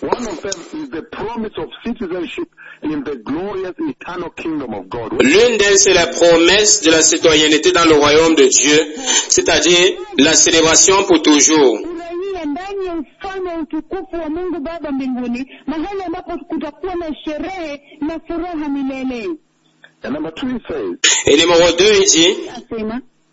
One of them is the promise of citizenship in the glorious eternal kingdom of God. L'une d'elles, c'est la promesse de la citoyenneté dans le royaume de Dieu, c'est-à-dire la célébration pour toujours. And number two, it says, et numéro 2, il dit,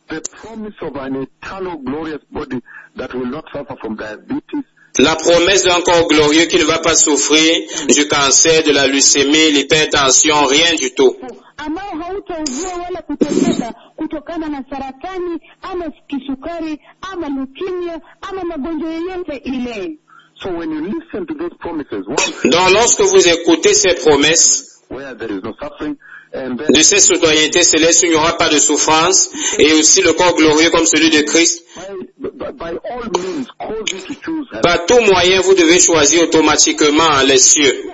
the promise of an eternal glorious body that will not suffer from diabetes. La promesse d'un corps glorieux qui ne va pas souffrir du cancer, de la leucémie, l'hypertension, rien du tout. So when you listen to those promises, donc lorsque vous écoutez ces promesses, where there is no suffering, de ces citoyennetés célestes, il n'y aura pas de souffrance, et aussi le corps glorieux comme celui de Christ. Par tout moyen, vous devez choisir automatiquement les cieux.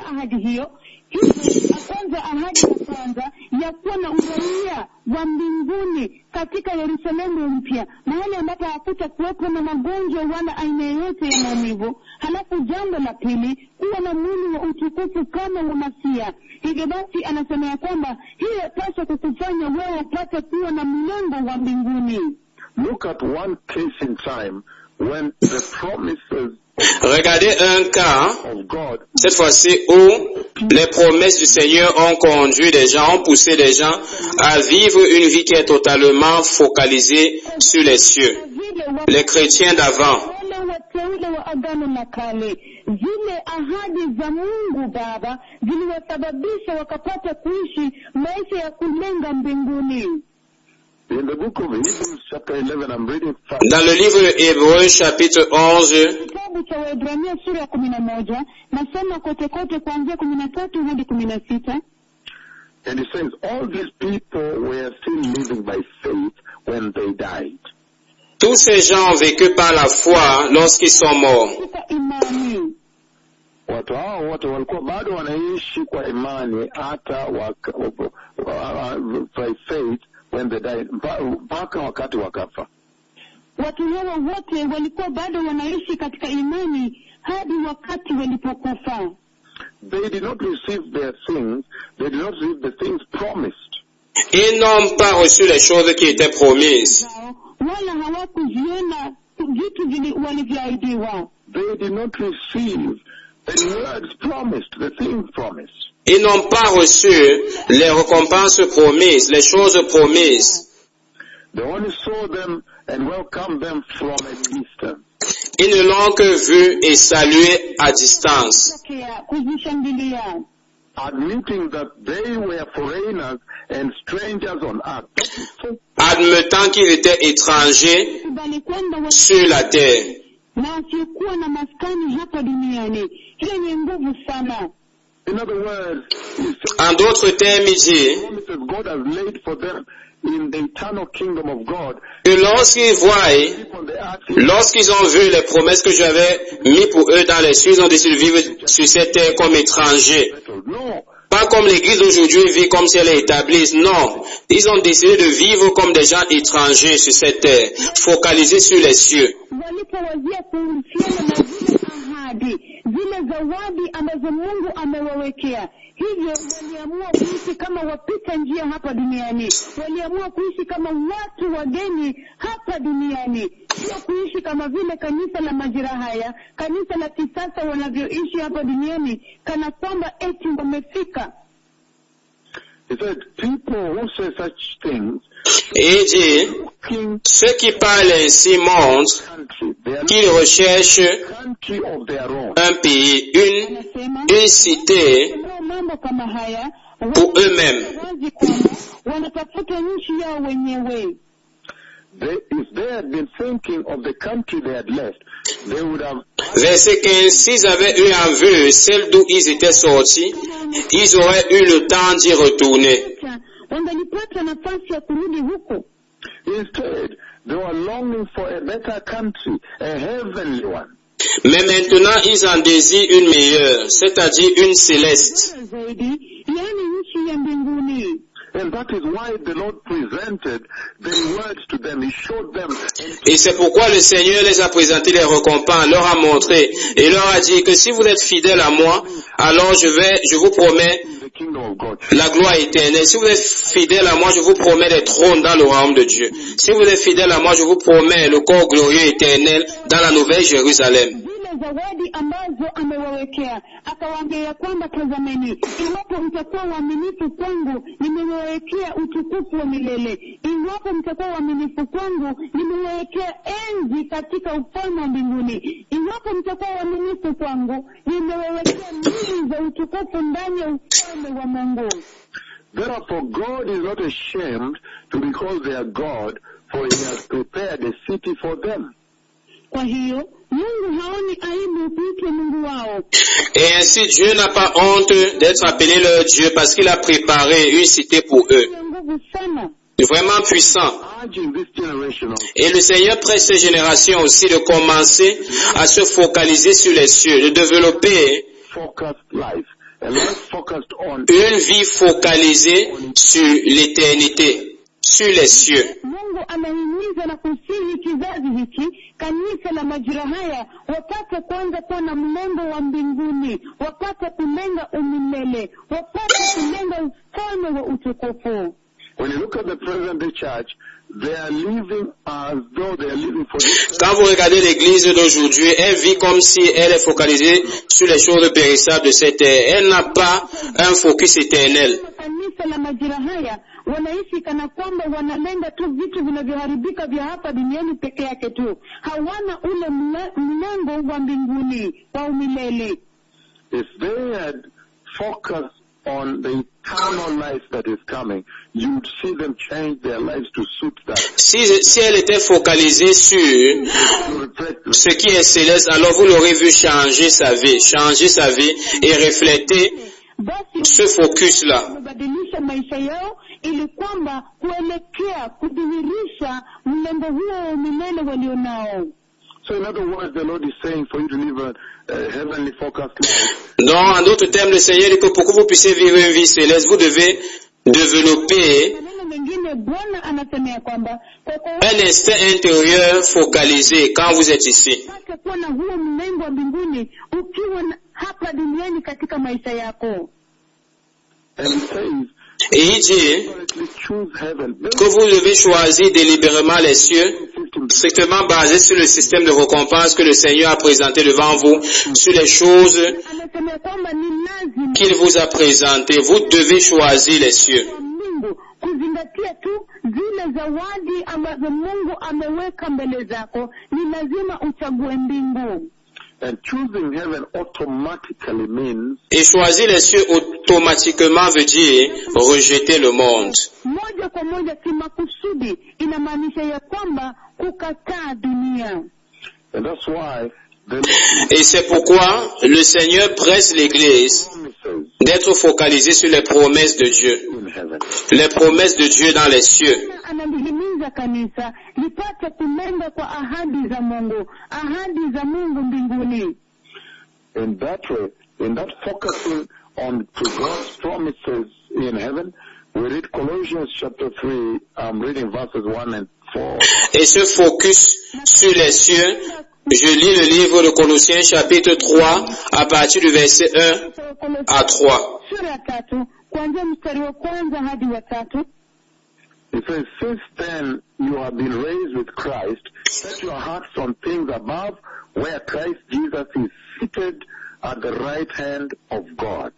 wa mbinguni katika Yerusalemu mpya, mahali ambapo hakutakuwepo na magonjwa wala aina yoyote ya maumivu. Halafu jambo la pili, kuwa na mwili wa utukufu kama wa Masia. Hivyo basi anasema ya kwamba hiyo yapaswa kukufanya wewe upate kuwa na mlango wa mbinguni. Look at one case in time when the promises Regardez un cas, of God, cette fois-ci, où les promesses du Seigneur ont conduit des gens, ont poussé des gens à vivre une vie qui est totalement focalisée sur les cieux. Les chrétiens d'avant, zile ahadi za Mungu Baba ziliwasababisha wakapata kuishi maisha ya kulenga mbinguni. in the book of Hebrews chapter 11, I'm reading dans le livre de Hébreux chapitre 11, kitabu cha Waebrania sura ya 11, nasoma kote kote kuanzia 13 hadi 16. and it says, all these people were still living by faith when they died. tous ces gens ont vécu par la foi lorsqu'ils sont morts. Katika imani. Watu hao wote walikuwa bado wanaishi kwa imani hata by faith when they died, mpaka wakati wakafa. Watu hawa wote walikuwa bado wanaishi katika imani hadi wakati walipokufa. They did not receive their things, they did not receive the things promised. Ils n'ont pas reçu les choses qui étaient promises. Wala hawakuziona vitu walivyoahidiwa. They did not receive the words promised, the things promised. Ils n'ont pas reçu les récompenses promises, les choses promises. They only saw them and welcomed them from a distance. Ils ne l'ont que vu et salué à distance, Kuzishangilia. Admitting that they were foreigners and strangers on earth. admettant qu'ils étaient étrangers Kubali kwamba sur la terre. na asiyekuwa na maskani hapa duniani. Hiyo ni nguvu sana. In other words, En d'autres termes, il dit promises God has laid for them in the eternal kingdom of God. que lorsqu'ils voient, On the earth, lorsqu'ils ont vu les promesses que j'avais mis pour eux dans les cieux, ils ont décidé de vivre sur cette terre comme étrangers. no. Pas comme l'église d'aujourd'hui vit comme si elle est établie. Non. Ils ont décidé de vivre comme des gens étrangers sur cette terre, focalisés sur les cieux. Walipowazia kuhusiana na zile ahadi, zile zawadi ambazo Mungu amewawekea. Hivyo waliamua kuishi kama wapita njia hapa duniani. Waliamua kuishi kama watu wageni hapa duniani. Sio kuishi kama vile kanisa la majira haya, kanisa la kisasa wanavyoishi hapa duniani, kana kwamba eti wamefika. He said, people who say such things, Et il dit, king ceux qui parlent ainsi montrent country, they are qu'ils recherchent country of their own. un pays, Anasema une cité ndio mambo kama haya pour eux-mêmes. wazi kwamba wanatafuta nchi yao wenyewe. If they had been thinking of the country they had left, they would have Verset 15, s'ils avaient eu en vue celle d'où ils étaient sortis, ils auraient eu le temps d'y retourner. Wangalipata nafasi ya kurudi huko. instead, they were longing for a better country, a heavenly one. Mais maintenant, ils en désirent une meilleure, c'est-à-dire une céleste. Zaidi, yani nchi ya mbinguni. And that is why the Lord presented the words to them. He showed them. Et c'est pourquoi le Seigneur les a présenté les récompenses, leur a montré et leur a dit que si vous êtes fidèles à moi, alors je vous promets The kingdom of God. la gloire éternelle. Si vous êtes fidèles à moi, je vous promets des trônes dans le royaume de Dieu. Si vous êtes fidèles à moi, je vous promets le corps glorieux éternel dans la nouvelle Jérusalem. Zile zawadi ambazo amewawekea, akawaambia ya kwamba tazameni, iwapo mtakuwa waaminifu kwangu, nimewawekea utukufu wa milele. Iwapo mtakuwa waaminifu kwangu, nimewawekea enzi katika ufalme wa mbinguni. Iwapo mtakuwa waaminifu kwangu, nimewawekea mili za utukufu ndani ya ufalme wa Mungu. Therefore, God is not ashamed to be called their God, for He has prepared a city for them. Kwa hiyo Mungu haoni aibu kuitwa Mungu wao. Et ainsi, Dieu n'a pas honte d'être appelé leur Dieu parce qu'il a préparé une cité pour eux. Ni nguvu sana. Vraiment puissant. Urging this generation of Et le Seigneur presse ces générations aussi de commencer à se focaliser sur les cieux, de développer focused life, a life focused on une vie focalisée sur l'éternité. sur les cieux. Mungu anahimiza na kusihi kizazi hiki, kanisa la majira haya, wapate kwanza kuwa na mlengo wa mbinguni, wapate kulenga umilele, wapate kulenga ufalme wa utukufu. When you look at the present-day church, they are living as though they are living for this. Quand vous regardez l'église d'aujourd'hui, elle vit comme si elle est focalisée sur les choses périssables de cette terre. Elle n'a pas un focus éternel. Kanisa la majira haya wanaishi kana kwamba wanalenga tu vitu vinavyoharibika vya hapa duniani peke yake tu. Hawana ule mlengo wa mbinguni, wa umilele. If they had focused on the eternal life that is coming, you would see them change their lives to suit that. Si elle était focalisée sur ce qui est céleste, alors vous l'aurez vu changer sa vie et refléter ce focus-là. Wamebadilisha maisha yao ili kwamba kuelekea kudhihirisha mlengo huo wa umilele walionao. So in other words, the Lord is saying for you to live a heavenly focused life. Donc, en d'autres termes, le Seigneur dit que pour que vous puissiez vivre une vie céleste, vous devez développer un instinct intérieur focalisé quand vous êtes ici. Et il dit que vous devez choisir délibérément les cieux, strictement basé sur le système de récompense que le Seigneur a présenté devant vous, sur les choses qu'il vous a présentées. Vous devez choisir les cieux. And choosing heaven automatically means, et choisir les cieux automatiquement veut dire rejeter le monde. and that's why Et c'est pourquoi le Seigneur presse l'Église d'être focalisée sur les promesses de Dieu. Les promesses de Dieu dans les cieux. in that way, in that focusing on to God's promises in heaven, we read Colossians chapter 3, I'm reading verses 1 and 4. Et ce focus sur les cieux, je lis le livre de Colossiens chapitre 3 à partir du verset 1 à 3. It says, since then you have been raised with Christ, set your hearts on things above, where Christ Jesus is seated at the right hand of God.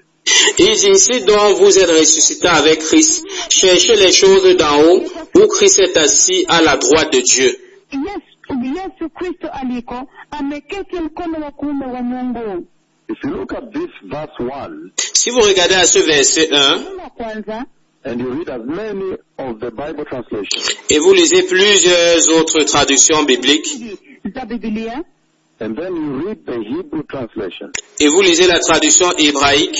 Il dit ici donc vous êtes ressuscités avec Christ, cherchez les choses d'en haut, où Christ est assis à la droite de Dieu. If you look at this verse 1, Si vous regardez à ce verset 1, and you read as many of the Bible translations, et vous lisez plusieurs autres traductions bibliques, and then you read the Hebrew translation, et vous lisez la traduction hébraïque,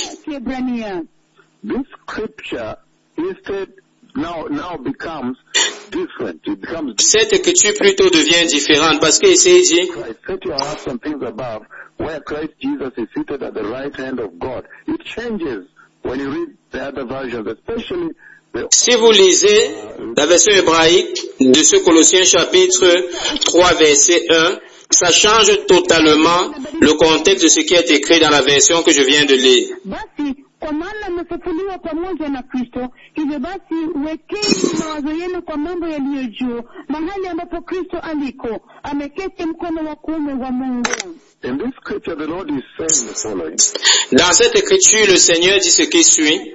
this scripture instead now becomes different. It becomes cette écriture plutôt devient différente, parce que ici il dit, Christ, set your hearts on things above, where Christ Jesus is seated at the right hand of God. It changes when you read the other versions, especially the si vous lisez la version hébraïque de ce Colossiens chapitre 3 verset 1, ça change totalement le contexte de ce qui est écrit dans la version que je viens de lire. Kwa maana mmefufuliwa pamoja na Kristo, hivyo basi wekeni mawazo yenu kwa mambo yaliyo juu, mahali ambapo Kristo aliko, ameketi mkono wa kuume wa Mungu. In this scripture, the Lord is saying the following. Dans cette écriture, le Seigneur dit ce qui suit.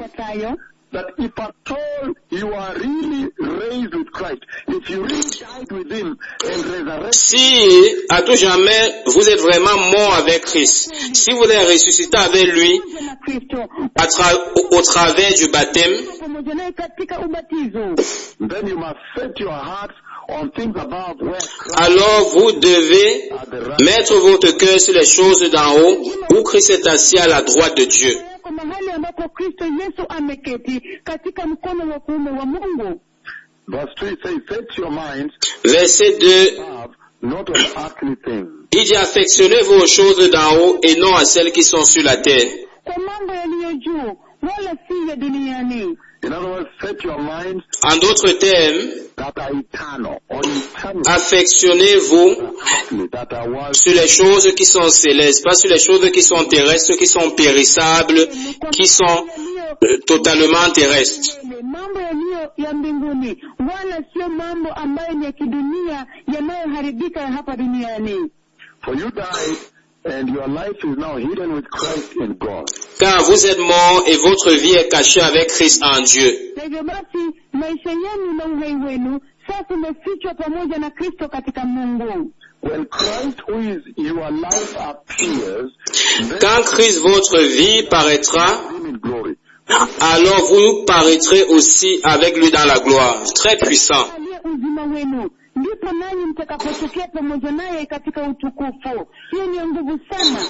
That if at all you are really raised with Christ, if you really died with Him and resurrected, Si à tout jamais vous êtes vraiment mort avec Christ, si vous êtes ressuscité avec lui au travers du baptême, then you must set your hearts on things above, where Christ alors vous devez mettre votre cœur sur les choses d'en haut, où Christ est assis à la droite de Dieu. Verse 3 says, set your minds Verset 2, above, not on earthly things. il dit affectionnez vos choses d'en haut et non à celles qui sont sur la terre. In In other words, set your minds En d'autres termes, that are eternal or eternal, affectionnez-vous that are worldly. sur les choses qui sont célestes, pas sur les choses qui sont terrestres, qui sont périssables, qui sont totalement terrestres. Mambo yaliyo ya mbinguni wala sio mambo ambayo ni ya kidunia yanayoharibika hapa duniani. For you died, and your life is now hidden with Christ in God. Car vous êtes morts et votre vie est cachée avec Christ en Dieu. Na hivyo basi maisha yenu na uhai wenu sasa umefichwa pamoja na Kristo katika Mungu. When Christ, who is your life, appears, Quand Christ votre vie paraîtra, then in glory. alors vous paraîtrez aussi avec lui dans la gloire. Très puissant. Aliye uzima wenu ndipo nanyi mtakapotokea pamoja naye katika utukufu. Hiyo ni nguvu sana.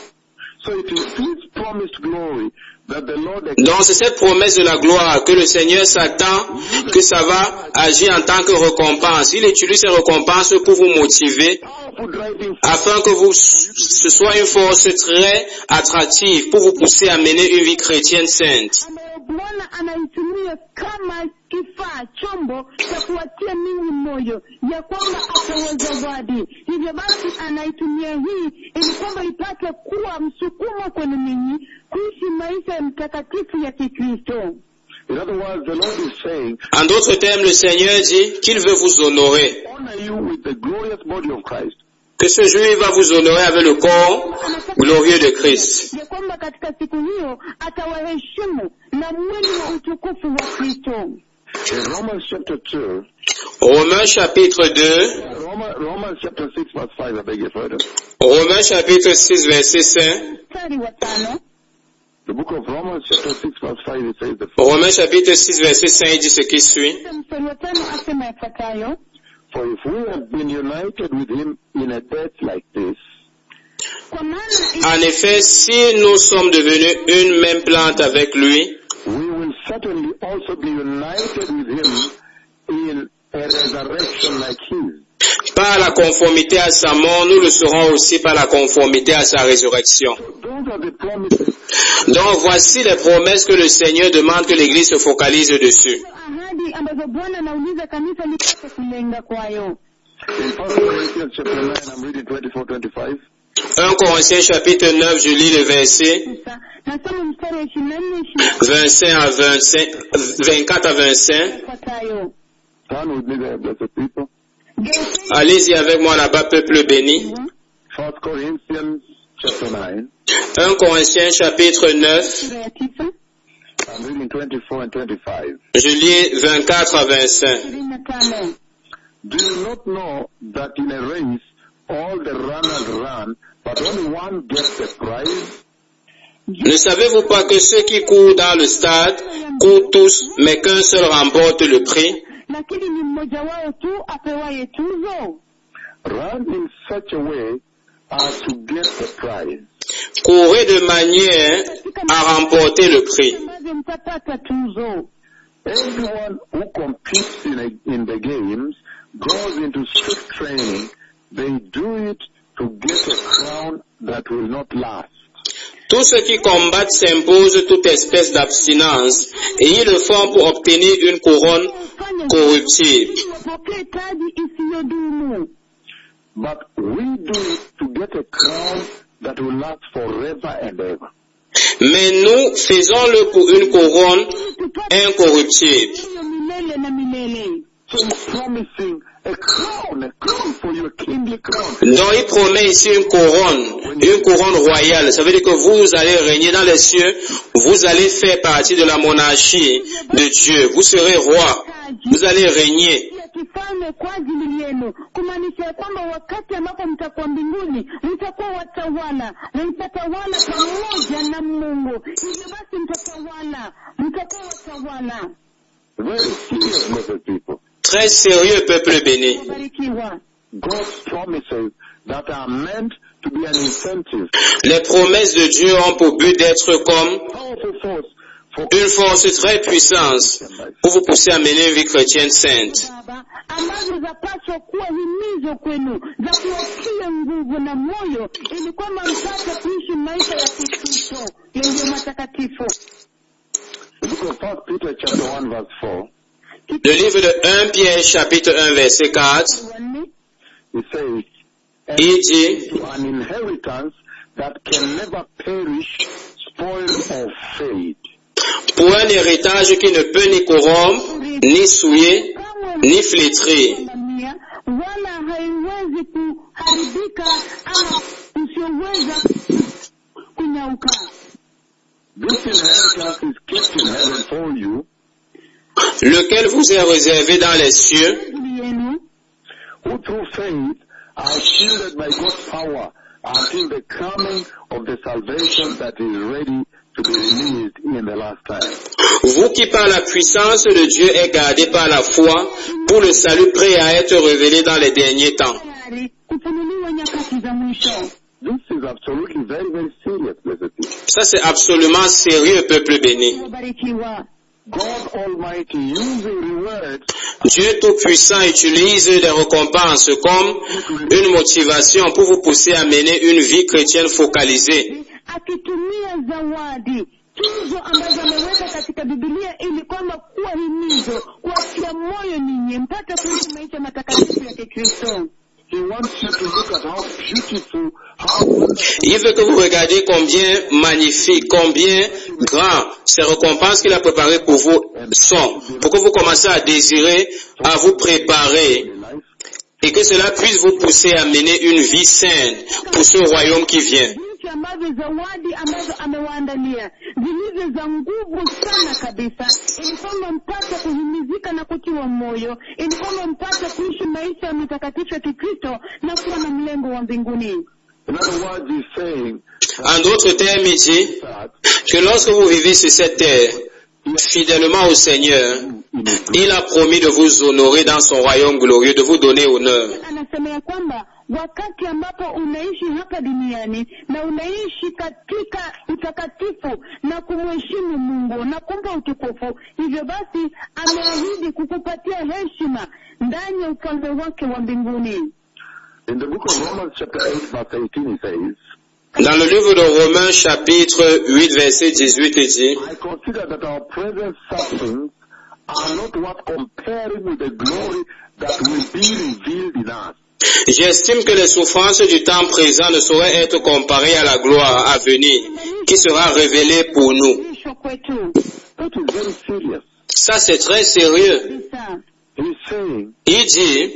So it is this promised glory that the Lord Donc c'est cette promesse de la gloire que le Seigneur s'attend que ça va agir en tant que récompense. Il utilise ces récompenses pour vous motiver powerful driving afin que ce soit une force très attractive pour vous pousser à mener une vie chrétienne sainte. Ambayo Bwana anaitumia kama kifaa chombo cha kuwatia ninyi moyo ya kwamba atawazawadi. Hivyo basi anaitumia hii ili kwamba ipate kuwa msukumo kwenu ninyi kuishi maisha ya mtakatifu ya Kikristo. In other words, the Lord is saying, En d'autres termes, le Seigneur dit qu'il veut vous honorer. honor you with the glorious body of Christ. Que ce jour, il va vous honorer avec le corps glorieux de Christ. Ya kwamba katika siku hiyo atawaheshimu na mwili wa utukufu wa Kristo. In Romans chapter 2, Romains chapitre 2, Romans chapter 6 verse 5, I beg your pardon. Romains chapitre 6 verset 5, Mstari wa 5. The book of Romans chapter 6 verse 5, it says the Romains chapitre 6 verset 5 il dit ce qui suit. Mstari wa 5 asema yafuatayo: For if we have been united with him in a death like this, kwa maana En effet, si nous sommes devenus une même plante avec lui, we will certainly also be united with him in a resurrection like his. par la conformité à sa mort, nous le serons aussi par la conformité à sa résurrection. Those are the promises. Donc voici les promesses que le Seigneur demande que l'Église se focalise dessus. ahadi ambazo Bwana anauliza kanisa lipate kulenga kwayo. In 1 Corinthians chapter 9, I'm reading 24-25. 1 Corinthiens chapitre 9, je lis le verset Sasa nasoma mstari wa 24 25 à 25, 24 à 25. Turn yafuatayo: with me there, blessed people. Allez-y avec moi là-bas, peuple béni. 1 Corinthians chapter 9, 1 Corinthiens chapitre 9, sura ya 9 I'm reading 24 and 25. je lis 24 à 25. 25. Do you not know that in a race all the runners run, but only one gets the prize? Ne savez-vous pas que ceux qui courent dans le stade courent tous, mais qu'un seul remporte le prix? Lakini ni mmoja wao tu apewaye tuzo. Run in such a way as to get the prize. Courez de manière à remporter le prix. Ambavyo mtapata tuzo. Everyone who competes in the games goes into strict training. They do it to get a crown that will not last. Tous ceux qui combattent s'imposent toute espèce d'abstinence et ils le font pour obtenir une couronne corruptible. Wapokee taji isiyodumu. But we do it to get a crown that will last forever and ever. Mais nous faisons-le pour une couronne incorruptible. Hiyo milele na milele. So he's promising a crown for you, a kingly crown. Donc il promet ici une couronne royale. Ça veut dire que vous allez régner dans les cieux, vous allez faire partie de la monarchie de Dieu. Vous serez roi, vous allez régner. Ya kifalme kwa ajili yenu, kumaanisha kwamba wakati ambapo mtakuwa mbinguni mtakuwa watawala na mtatawala pamoja na Mungu. Hivyo basi mtakuwa watawala. Very serious, blessed people. Très sérieux, peuple béni. Barikiwa. God's promises that are meant to be an incentive, Les promesses de Dieu ont pour but d'être comme powerful force for une force très puissante pour vous pousser à mener une vie chrétienne sainte. Baba, ambazo zapaswa kuwa himizo kwenu za kuwatia nguvu na moyo ili kwamba mpate kuishi maisha ya Kikristo yenye matakatifu. The book of 1 Peter chapter 1 verse 4. Le livre de 1 Pierre chapitre 1 verset 4, It says, il dit, to an inheritance that can never perish, spoil or fade. pour un héritage qui ne peut ni corrompre, ni souiller, ni flétrir, wala haiwezi kuharibika ama usioweza kunyauka. This inheritance is kept in heaven for you, lequel vous est réservé dans les cieux, who through faith are shielded by God's power until the coming of the salvation that is ready to be released in the last time. vous qui par la puissance de Dieu êtes gardés par la foi pour le salut prêt à être révélé dans les derniers temps. This is absolutely very, very serious, blessed people. Ça c'est absolument sérieux, peuple béni. God Almighty using the word Dieu Tout-Puissant utilise des récompenses comme une motivation pour vous pousser à mener une vie chrétienne focalisée. Akitumia zawadi tuzo ambazo ameweka katika Biblia ili kwamba kuwa himizo, kuwatia moyo ninyi mpate kuishi maisha matakatifu ya Kikristo. He wants you to look at how beautiful, how wonderful. Il veut que vous regardiez combien magnifique, combien grand ces récompenses qu'il a préparées pour vous sont, pour que vous commencez à désirer, à vous préparer, et que cela puisse vous pousser à mener une vie saine pour ce royaume qui vient. Jinsi ambavyo zawadi ambazo amewaandalia zilivyo za nguvu sana kabisa, ili kwamba mpate kuhimizika na kutiwa moyo, ili kwamba mpate kuishi maisha ya matakatifu ya Kikristo na kuwa na mlengo wa mbinguni. In other words, he's saying En d'autres termes, il dit que lorsque vous vivez sur cette terre, fidèlement au Seigneur, il a promis de vous honorer dans son royaume glorieux, de vous donner honneur. Anasema ya kwamba wakati ambapo unaishi hapa duniani na unaishi katika utakatifu na kumheshimu Mungu na kumpa utukufu, hivyo basi ameahidi kukupatia heshima ndani ya ufalme wake wa mbinguni. in the book of Romans chapter 8 verse 18 he says, Dans le livre de Romains chapitre 8 verset 18, il dit, I consider that our present sufferings are not worth comparing with the glory that will be revealed in us. j'estime que les souffrances du temps présent ne sauraient être comparées à la gloire à venir, qui sera révélée pour nous. That is very serious. Ça, c'est très sérieux. He's saying Il dit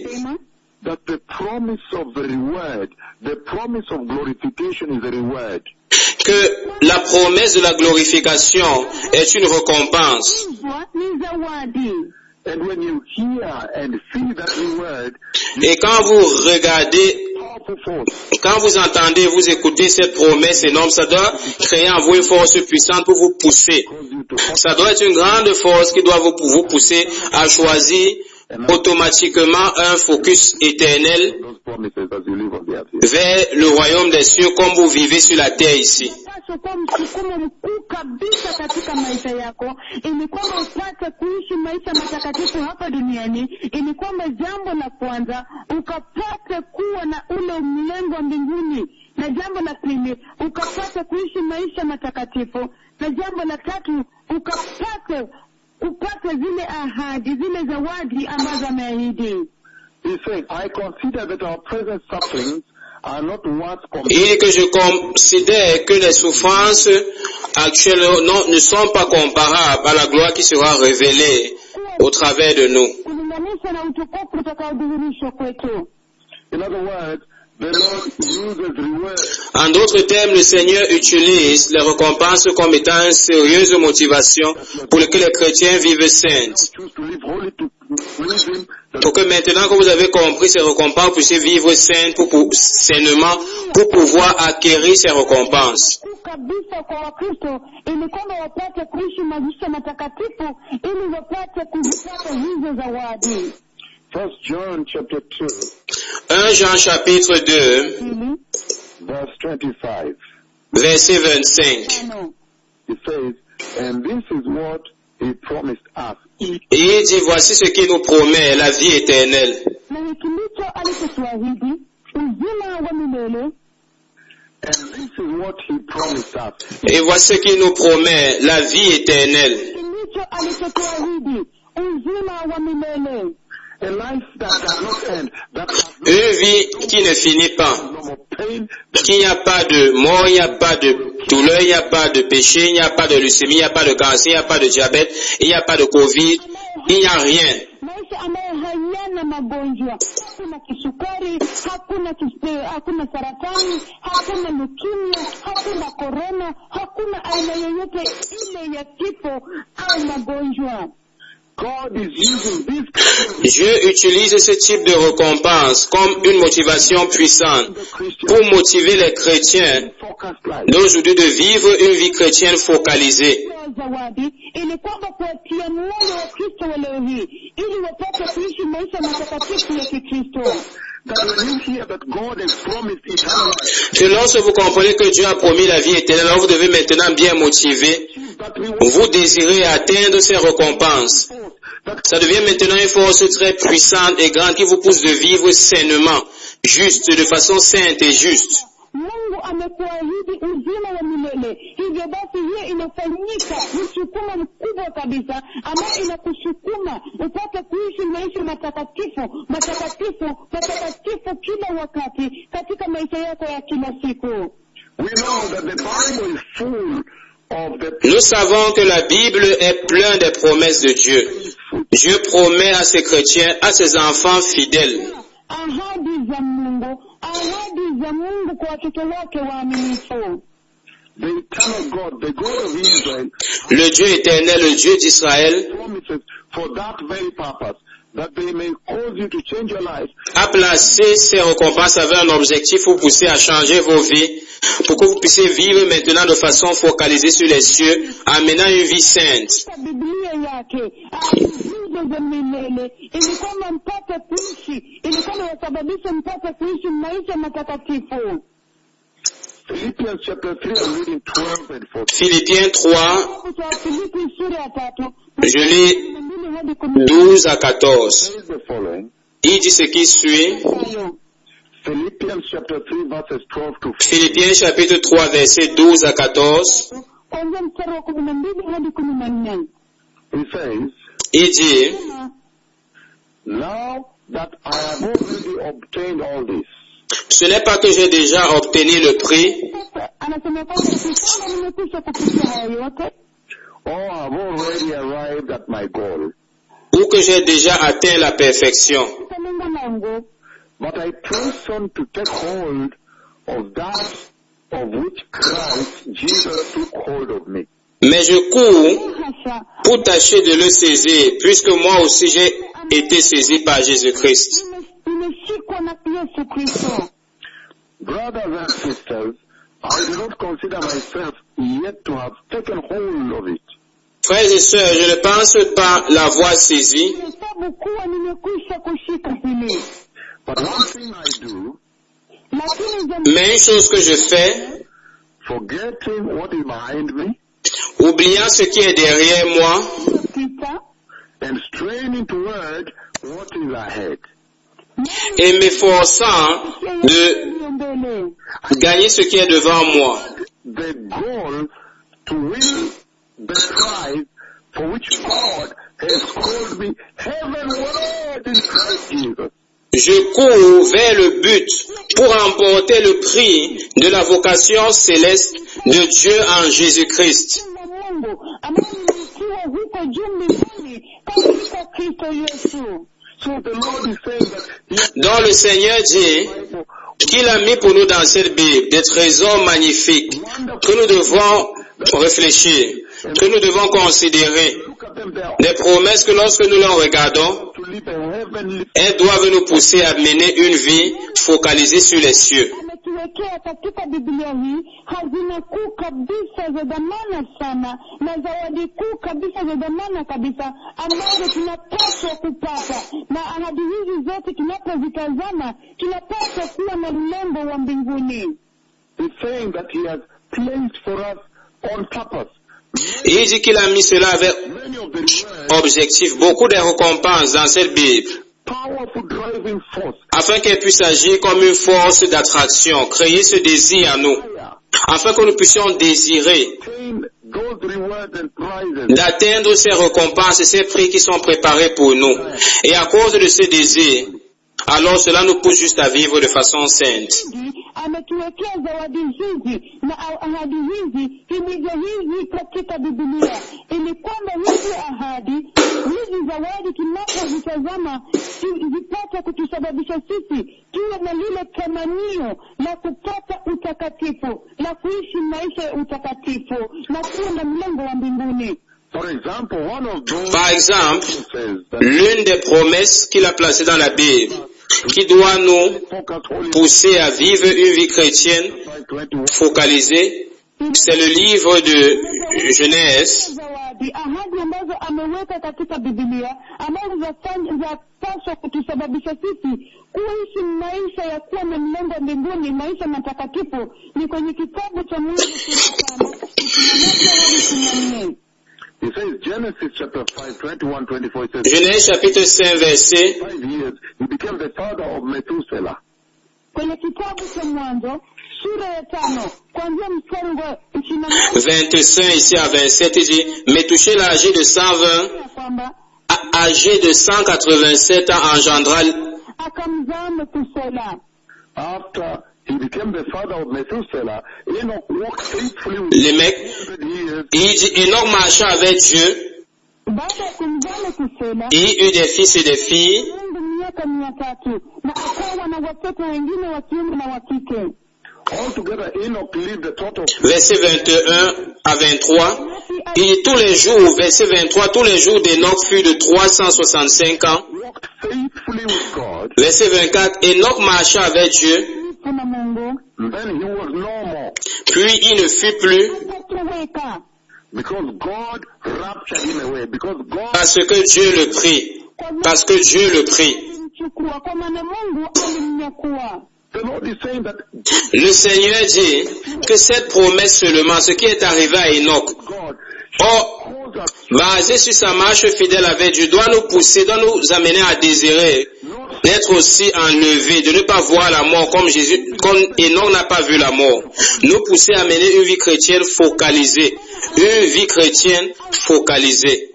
that the promise of the reward, the promise of glorification is a reward. que la promesse de la glorification est une récompense. And when you hear and see that reward, Et quand vous regardez, powerful force. quand vous entendez, vous écoutez cette promesse énorme, ça doit créer en vous une force puissante pour vous pousser. Ça doit être une grande force qui doit vous pousser à choisir automatiquement un focus éternel Those promises as you live on the earth. vers le royaume des cieux comme vous vivez sur la terre ici. Unapaswa kuwa msukumo mkuu kabisa katika maisha yako, ili kwamba upate kuishi maisha matakatifu hapa duniani, ili kwamba jambo la kwanza ukapate kuwa na ule mlengo wa mbinguni, na jambo la pili ukapate kuishi maisha matakatifu, na jambo la tatu upate zile ahadi, zile zawadi ambazo ameahidi. He said, I consider that our present sufferings are not worth Il dit que je considère que les souffrances actuelles ne sont pas comparables à la gloire qui sera révélée au travers de nous. Kulinganisha na utukufu utakaodhihirishwa kwetu. In other words, the Lord uses reward. En d'autres termes, le Seigneur utilise les récompenses comme étant une sérieuse motivation pour que les chrétiens vivent saints. Choose to live holy to please Him. Pour que maintenant que vous avez compris ces récompenses, vous puissiez vivre sainement pour pouvoir acquérir ces récompenses. Kabisa kwa Wakristo ili kwamba wapate kuishi maisha matakatifu ili wapate kuzipata hizo zawadi. 1 John chapter 2, 1 Jean chapitre 2, verse 25. verset 25. It says, and this is what He promised us. Et il dit, voici ce qu'il nous promet, la vie éternelle. Na hiki ndicho alichotuahidi, uzima wa milele. And this is what He promised us. Et voici ce qu'il nous promet, la vie éternelle. Hiki ndicho alichotuahidi, uzima wa milele. A life that does not end, that has Une vie qui ne finit pas, no more pain, qu'il n'y a pas de mort, il n'y a pas de douleur, il n'y a pas de péché, il n'y a pas de leucémie, il n'y a pas de cancer, il n'y a pas de diabète, il n'y a pas de Covid, il n'y a rien. Maisha ambayo hayana magonjwa, hakuna kisukari, hakuna saratani, hakuna leukemia, hakuna korona, hakuna aina yoyote ile ya kifo au magonjwa. God is using this kind of Dieu utilise ce type de récompense comme une motivation puissante pour motiver les chrétiens focused life. d'aujourd'hui de vivre une vie chrétienne focalisée. Zawadi ili kwamba kuwatia moyo wa Kristo wa leo hii ili wapate kuishi maisha matakatifu ya Kikristo. That when you hear that God has promised eternal life, Que lorsque vous comprenez que Dieu a promis la vie éternelle, alors vous devez maintenant bien motiver, that we will vous désirez atteindre ces récompenses. Ça devient maintenant une force très puissante et grande qui vous pousse de vivre sainement, juste, de façon sainte et juste. Mungu amekuahidi uzima wa milele. Hivyo basi hiyo inafanyika msukumo mkubwa kabisa ambao inakusukuma upate kuishi maisha matakatifu, matakatifu kila wakati katika maisha yako ya kila siku. we know that the Bible is full of the Nous savons que la Bible est pleine des promesses de Dieu. Dieu promet à ses chrétiens, à ses enfants fidèles. Ahadi za Mungu kwa watoto wake waaminifu. the eternal God, the God of Israel, Le Dieu éternel, le Dieu d'Israël, promises for that very purpose, that they may cause you to change your life, a placé ces récompenses avec un objectif pour pousser à changer vos vies, pour que vous puissiez vivre maintenant de façon focalisée sur les cieux, en menant une vie sainte. Biblia yake ahadi za milele ili kwamba mpate kuishi, ili kwamba yasababishe mpate kuishi maisha matakatifu. Philippians chapter 3, I'm reading 12 and 14. Philippiens 3, Filipi sura ya 3 je lis 12 hadi 14. 12 à 14. Says the following. Il dit ce qui suit. Philippians chapter 3, verses 12 to 14. Philippiens chapitre 3, versets 12 à 14. Kuanzia mstari wa 12 hadi 14. He says, Il dit, now that I have already obtained all this, ce n'est pas que j'ai déjà obtenu le prix, Anasema kwamba kama nimekwisha kufikia haya yote, or I have already arrived at my goal, ou que j'ai déjà atteint la perfection. lengo langu, but I press on to take hold of that of which Christ Jesus took hold of me. Mais je cours hasa pour tâcher de le saisir, puisque moi aussi j'ai été saisi par Jésus-Christ. nimeshikwa na Yesu Kristo. Brothers and sisters, I do not consider myself yet to have taken hold of it. Frères et sœurs, je ne pense pas l'avoir saisi, Hesabu kuwa nimekwisha kushika hili, But one thing I do, lakini jambo mais une chose que je fais, forgetting what is behind me oubliant ce qui est derrière moi lililopita and straining toward what is ahead. et m'efforçant de iliyo mbele, gagner ce qui est devant moi. The goal to win the prize for which God has called me heavenward in Christ Jesus. Je cours vers le but pour remporter le prix de la vocation céleste de Dieu en Jésus-Christ. na Mungu ambaye nimetiwa huko juu mbinguni katika Kristo Yesu. So the Lord is saying that He has Donc le Seigneur dit qu'il a mis pour nous dans cette Bible des trésors magnifiques que nous devons réfléchir, que nous devons considérer, look at them there des promesses que lorsque nous les regardons, to live a heavenly. elles doivent nous pousser à mener une vie focalisée sur les cieux. Ametuwekea katika Biblia hii hazina kuu kabisa za dhamana sana na zawadi kuu kabisa za dhamana kabisa ambazo tunapaswa kupata, na ahadi hizi zote tunapozitazama tunapaswa kuwa na mlengo wa mbinguni. He's saying that He has placed for us on purpose Il dit qu'il a mis cela avec many of the words, objectif, beaucoup de récompenses dans cette Bible, powerful driving force, afin qu'elle puisse agir comme une force d'attraction, créer ce désir en nous, afin que nous puissions désirer obtain those d'atteindre ces récompenses et ces prix qui sont préparés pour nous. Et à cause de ce désir, alors cela nous pousse juste à vivre de façon sainte. Ametuwekea zawadi hizi na ahadi hizi, himizo hizi katika Biblia, ili kwamba hizi ahadi, hizi zawadi tunapozitazama zipate kutusababisha sisi tuwe na lile tamanio la kupata utakatifu, la kuishi maisha ya utakatifu na kuwa na mlango wa mbinguni. Par exemple, l'une des promesses qu'il a placées dans la Bible, qui doit nous pousser à vivre une vie chrétienne focalisée, c'est le livre de Genèse. Ahadi ambazo ameweka katika Biblia ambazo zapaswa kutusababisha sisi kuishi maisha ya kuwa na mlango mbinguni, maisha matakatifu, ni kwenye kitabu cha Mwanzo sura 5. It says Genesis chapter 5, 21, 24. It says, Genèse chapitre 5 verset 5 years, he became the father of Methuselah. Kwenye kitabu cha Mwanzo sura ya 5 kuanzia mstari wa 25 ici à 27, il dit, Methuselah âgé de 120, âgé de 187 ans engendra akamzaa Methuselah. After he became the father of Methuselah, Enoch walked faithfully with les mecs. Il dit, Enoch marcha avec Dieu. Baada ya kumzaa Methuselah, il eut des fils et des filles. miaka 300 na akawa na watoto wengine wa kiume na wa kike. Altogether, Enoch lived a total. Verset 21 à 23. Il dit tous les jours, verset 23, tous les jours d'Enoch furent de 365 ans. Walked faithfully with God. Verset 24, Enoch marcha avec Dieu. Then he was no more. Puis il ne fut plus. Because God raptured him away. Because God. Parce que Dieu le prit. Parce que Dieu le prit. The Lord is saying that Le Seigneur dit que cette promesse seulement, ce qui est arrivé à Enoch, basé sur sa marche fidèle avec Dieu, doit nous pousser, doit nous amener à désirer d'être aussi enlevé, de ne pas voir la mort comme Enoch n'a pas vu la mort. Nous pousser à mener une vie chrétienne focalisée. Une vie chrétienne focalisée.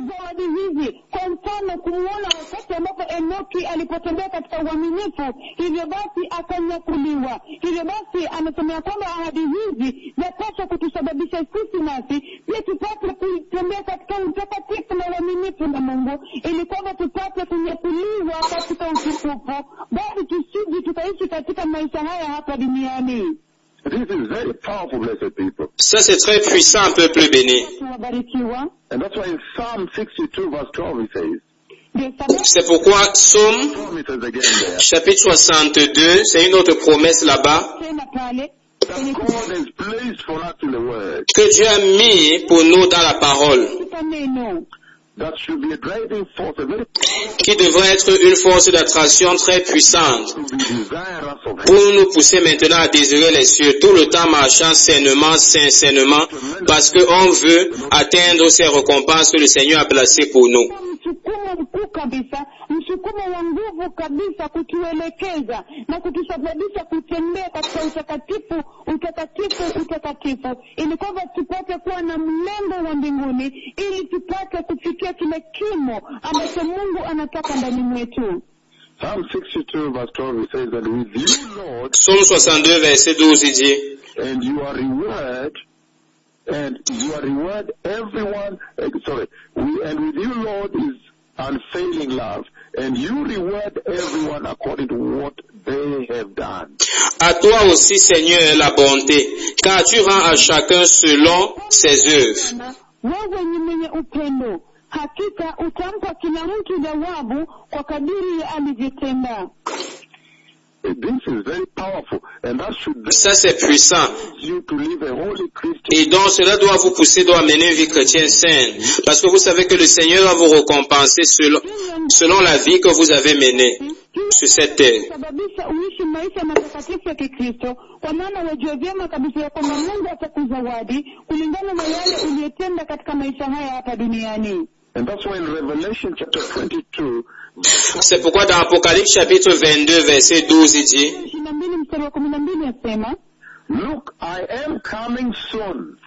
Kwa mfano kumuona wakati ambapo Enoki alipotembea katika uaminifu, hivyo basi akanyakuliwa. Hivyo basi anasema kwamba ahadi hizi zinapaswa kutusababisha sisi nasi pia tupate kutembea katika utakatifu na uaminifu na Mungu, ili kwamba tupate kunyakuliwa katika utukufu, bali tusije tukaishi katika maisha haya hapa duniani. this is very powerful, blessed people. Ça c'est très puissant, peuple béni. And that's why in Psalm 62 verse 12 it says, c'est pourquoi Psaume chapitre 62, c'est une autre promesse là-bas, que Dieu a mis pour nous dans la parole, qui devrait être une force d'attraction très puissante pour nous pousser maintenant à désirer les cieux, tout le temps marchant sainement, sincèrement, parce qu'on veut atteindre ces récompenses que le Seigneur a placées pour nous. Msukumo wa nguvu kabisa kutuelekeza na kutusababisha kutembea katika utakatifu, ili kwamba tupate kuwa na mlengo wa mbinguni, ili tupate kufikia kile kimo ambacho Mungu anataka ndani mwetu. Psalm 62 verse 12 it says that with you, Lord, Psaume 62 verset 12 il dit, and your reward everyone, and with you, Lord, is unfailing love, and you reward everyone according to what they have done. À toi aussi, Seigneur, la bonté, car tu rends à chacun selon ses œuvres. Wewe ni mwenye upendo, hakika utampa kila mtu jawabu kwa kadiri alivyotenda. This is very powerful, and that should ça c'est puissant. You to live a holy Christian. Et donc cela doit vous pousser, doit mener une vie chrétienne saine, parce que vous savez que le Seigneur va vous récompenser selon la vie que vous avez menée sur cette terre. And that's why in Revelation chapter 22, c'est pourquoi dans Apocalypse chapitre 22 verset 12 il dit, Look, I am coming soon.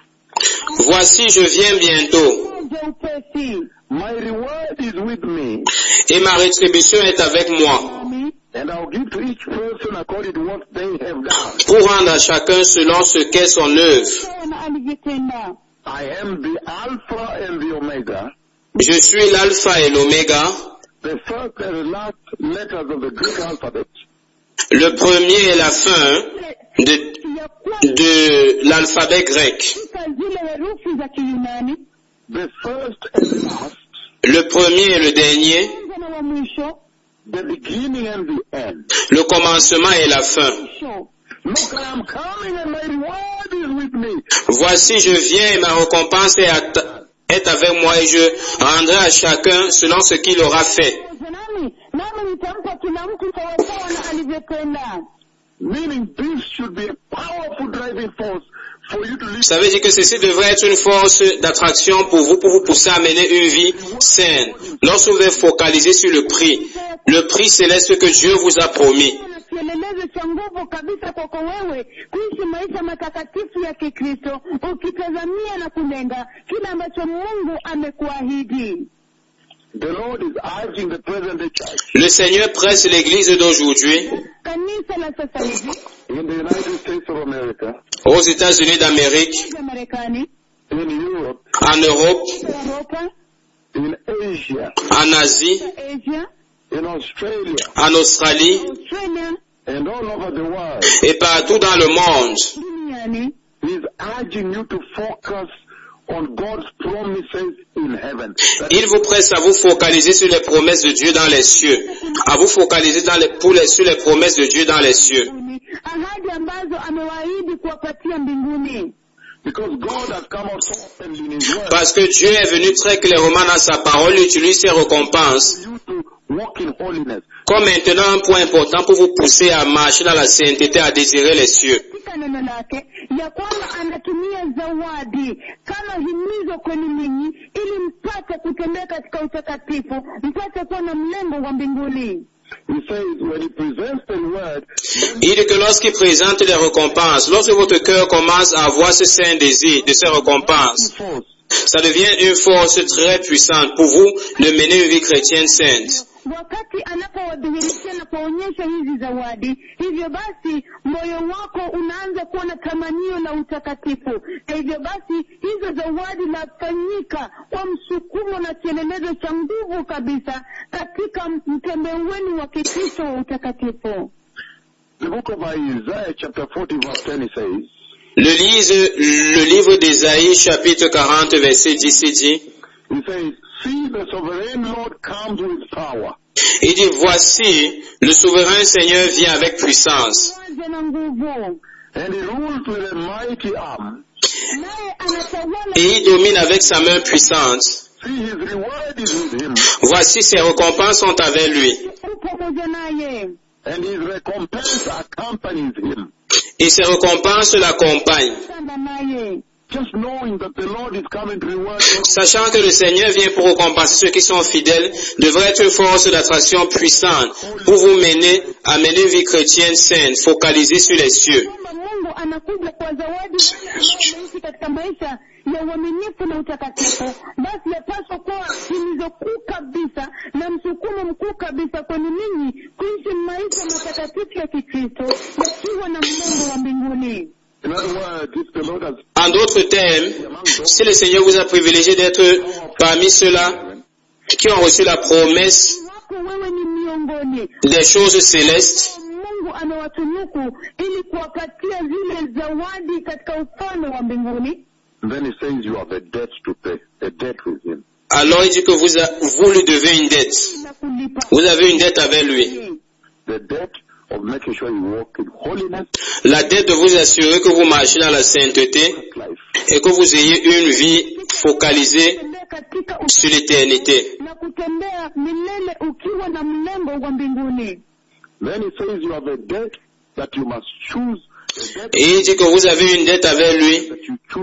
Voici, je viens bientôt, Ngoja upesi. My reward is with me, et ma rétribution est avec moi, Nami and I'll give to each person according to what they have done. pour rendre à chacun selon ce qu'est son œuvre. sawa na alivyotenda. I am the Alpha and the Omega, Je suis l'alpha et l'oméga, the first and the last letters of the Greek alphabet, le premier et la fin Ya kwanza de l'alphabet grec, katika zile herufi za Kiyunani, the first and the last, le premier et le dernier, kwanza na wa mwisho, the beginning and the end. le commencement et la fin. mwisho. Look, I am coming and my reward is with me. Voici, je viens et ma récompense est avec moi et je rendrai à chacun selon ce qu'il aura fait. Nami nitampa kila mtu sawasawa na alivyotenda. Meaning this should be a powerful driving force for you to live. Ça veut dire que ceci devrait être une force d'attraction pour vous pousser à mener une vie saine. Lorsque vous êtes focalisé sur le prix céleste que Dieu vous a promis. Na kielelezo cha nguvu kabisa kwako wewe kuishi maisha matakatifu ya Kikristo ukitazamia na kulenga kile ambacho Mungu amekuahidi. The Lord is urging the present-day church Le Seigneur presse l'Église d'aujourd'hui Kanisa la sasa hivi in the United States of America, aux États-Unis d'Amérique, ya Marekani, in Europe, en Europe, Europa, in Asia, en Asie, Asia, in Australia, en Australie Australia, and all over the world. et partout dans le monde. duniani. He's urging you to focus on God's promises in heaven. That Il vous presse à vous focaliser sur les promesses de Dieu dans les cieux, à vous focaliser sur les promesses de Dieu dans les cieux. Ahadi ambazo amewaahidi kuwapatia mbinguni. because God has come out openly in His word Parce que Dieu est venu très clairement dans sa parole, il utilise ses récompenses for you to walk in holiness. comme maintenant un point important pour vous pousser à marcher dans la sainteté, à désirer les cieux. Katika neno lake ya kwamba anatumia zawadi kama himizo kwenu ninyi ili mpate kutembea katika utakatifu, mpate kuwa na mlengo wa mbinguni. He says when He presents the word, Il dit que lorsqu'il présente les récompenses, lorsque votre cœur commence à avoir ce saint désir de ces récompenses, force, ça devient une force très puissante pour vous de mener une vie chrétienne sainte. Wakati anapowadhihirishia na kuonyesha hizi zawadi, hivyo basi moyo wako unaanza kuwa na tamanio la utakatifu. Na hivyo basi hizo zawadi lafanyika kwa msukumo na kielelezo cha nguvu kabisa katika mtembeo wenu wa Kikristo wa utakatifu. the book of Isaiah chapter 40 verse 10 it says, Le livre d'Ésaïe chapitre 40 verset 10 dit, He says, see the sovereign Lord comes with power. il dit, voici, le souverain Seigneur vient avec puissance. Waje na nguvu. And He rules with a mighty arm. Naye anatawala. Et il domine avec sa main puissante. See, His reward is with Him. Voici, ses récompenses sont avec lui. Pamoja naye. And His recompense accompanies Him. Et ses récompenses l'accompagnent. Sanda naye. Just knowing that the Lord is coming to reward you. Sachant que le Seigneur vient pour récompenser ceux qui sont fidèles, devrait être une force d'attraction puissante pour vous mener à mener une vie chrétienne saine, focalisée sur les cieux. Kwamba Mungu anakuja kwa zawadi wale ambao wameishi katika maisha ya uaminifu na utakatifu, basi yapaswa kuwa himizo kuu kabisa na msukumo mkuu kabisa kwenu ninyi kuishi maisha matakatifu ya Kikristo yakiwa na mlengo wa mbinguni. In other words, if the Lord has En d'autres termes, si le Seigneur vous a privilégié d'être parmi ceux-là qui ont reçu la promesse Wako wewe ni miongoni. des choses célestes, Mungu amewatunuku ili kuwapatia zile zawadi katika ufalme wa mbinguni. then He says you have a debt to pay, a debt with Him. alors il dit que vous lui devez une dette. Na kulipa. Vous avez une dette avec lui. The debt of making sure you walk in holiness, La dette de vous assurer que vous marchez dans la sainteté life. et que vous ayez une vie focalisée Kutembea katika sur l'éternité. na kutembea milele ukiwa na mlengo wa mbinguni. Then He says you have a debt that you must choose Et il dit que vous avez une dette avec lui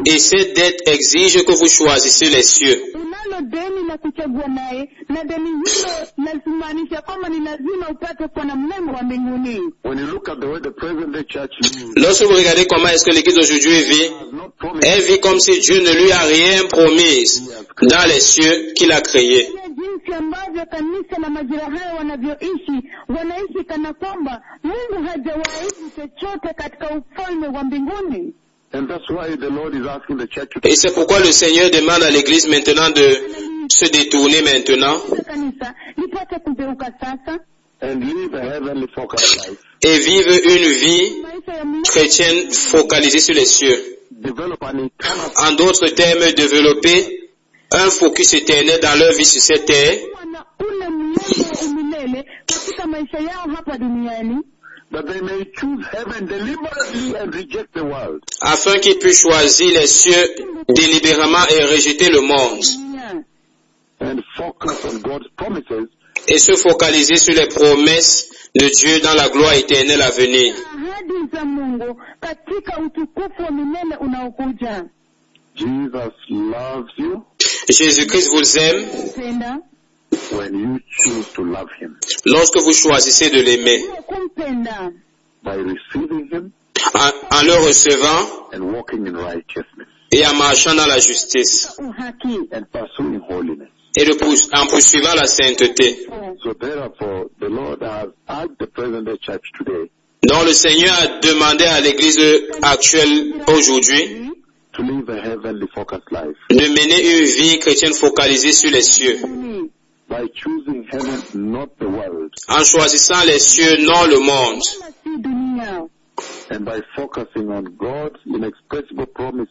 et cette dette exige que vous choisissiez les cieux. Unalo deni la kuchagua naye, na deni hilo lazimaanisha kwamba ni lazima upate kuwa na mlengo wa mbinguni. When you look at the way the present day church lives, Lorsque vous regardez comment est-ce que l'église d'aujourd'hui vit, elle vit comme si Dieu ne lui a rien promis dans les cieux qu'il a créés. Jinsi ambavyo kanisa na majira hayo wanaishi kana kwamba Mungu hajawaahidi chochote katika ufalme wa mbinguni. and that's why the Lord is asking the church to Et c'est pourquoi le Seigneur demande à l'église maintenant de se détourner maintenant Kanisa lipate kugeuka sasa and live a heavenly focused life. et vivre une vie maisha ya milele, chrétienne focalisée sur les cieux. Develop an eternal En d'autres termes, développer un focus éternel dans leur vie sur cette terre, kuwa na ule mlengo wa umilele katika maisha yao hapa duniani, that they may choose heaven deliberately and reject the world. afin qu'ils puissent choisir les cieux délibérément et rejeter le monde, dunia. And focus on God's promises et se focaliser sur les promesses de Dieu dans la gloire éternelle à venir. Ahadi za Mungu katika utukufu wa milele unaokuja. Jesus loves you Jésus-Christ vous aime Penda, when you choose to love Him lorsque vous choisissez de l'aimer, kumpenda by receiving Him en le recevant and walking in righteousness et en marchant dans la justice uhaki. and pursuing holiness. et en poursuivant la sainteté. So therefore, the Lord has asked the present-day church today Donc le Seigneur a demandé à l'église actuelle aujourd'hui to live a heavenly focused life de mener une vie chrétienne focalisée sur les cieux, by choosing heaven, not the world, en choisissant les cieux, non le monde, Wala si dunia. and by focusing on God's inexpressible promises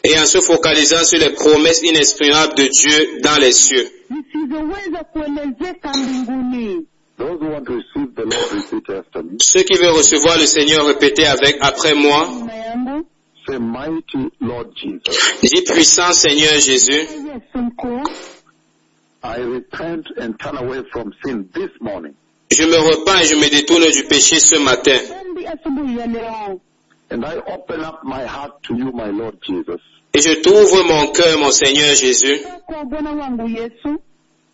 et en se focalisant sur les promesses inexprimables de Dieu dans les cieux. Zisizoweza kuelezeka mbinguni. Those who want to receive the Lord, repeat after me. Ceux qui veulent recevoir le Seigneur, répétez après moi, Nyuma yangu, Say, mighty Lord Jesus, dis puissant Seigneur Jésus, Yesu mkuu, I repent and turn away from sin this morning, je me repens et je me détourne du péché ce matin. dhambi asubuhi ya leo. and I open up my heart to you, my Lord Jesus. Et je t'ouvre mon cœur, mon Seigneur Jésus. Kwa Bwana wangu Yesu,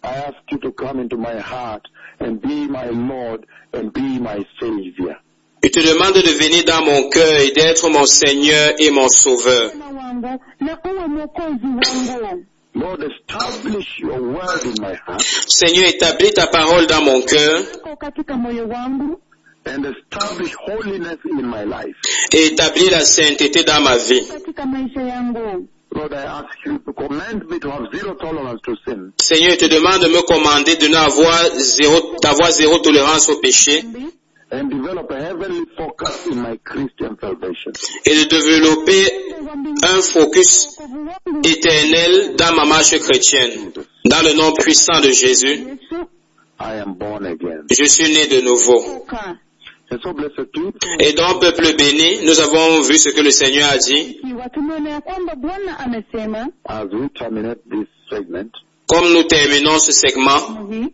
I ask you to come into my heart and be my Lord and be my Savior. Je te demande de venir dans mon cœur et d'être mon Seigneur et mon Sauveur. Bwana wangu, na uwe mwokozi wangu. Lord, establish your word in my heart Seigneur, établis ta parole dans mon cœur Uko katika moyo wangu, and establish holiness in my life. et établis la sainteté dans ma vie. katika maisha yangu. Lord, I ask you to command me to have zero tolerance to sin Seigneur, je te demande de me commander de d'avoir zéro tolérance au péché and develop a heavenly focus in my Christian salvation. et de développer un focus Wokovu wangu éternel dans ma marche chrétienne. Dans le nom puissant de Jésus, Yesu, I am born again. je suis né de nouveau. oka. And so, blessed people, Et donc, peuple béni, nous avons vu ce que le Seigneur a dit. Ikiwa tumeona ya kwamba Bwana amesema as we terminate this segment, Comme nous terminons ce segment, hivi,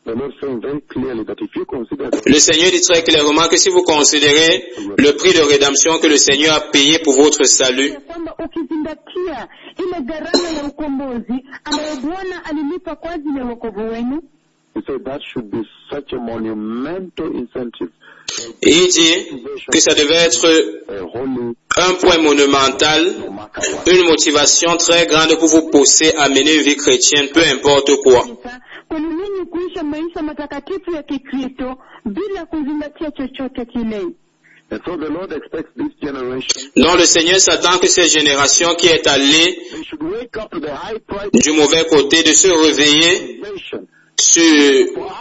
the Lord saying very clearly that if you consider the le Seigneur dit très clairement que si vous considérez le prix de rédemption que le Seigneur a payé pour votre salut, ya kwamba ukizingatia ile gharama ya ukombozi ambayo Bwana alilipa kwa ajili ya wokovu wenu, he said that should be such a monumental incentive, et il dit que ça devait être a holy, un point monumental, no matter what. une motivation très grande pour vous pousser à mener une vie chrétienne, peu importe quoi. sasa kwani ninyi kuisha maisha matakatifu ya Kikristo bila kuzingatia chochote kile. And so the Lord expects this generation, Non, le Seigneur s'attend que cette génération qui est allée they should wake up to the high price du mauvais côté, de se réveiller of salvation. sur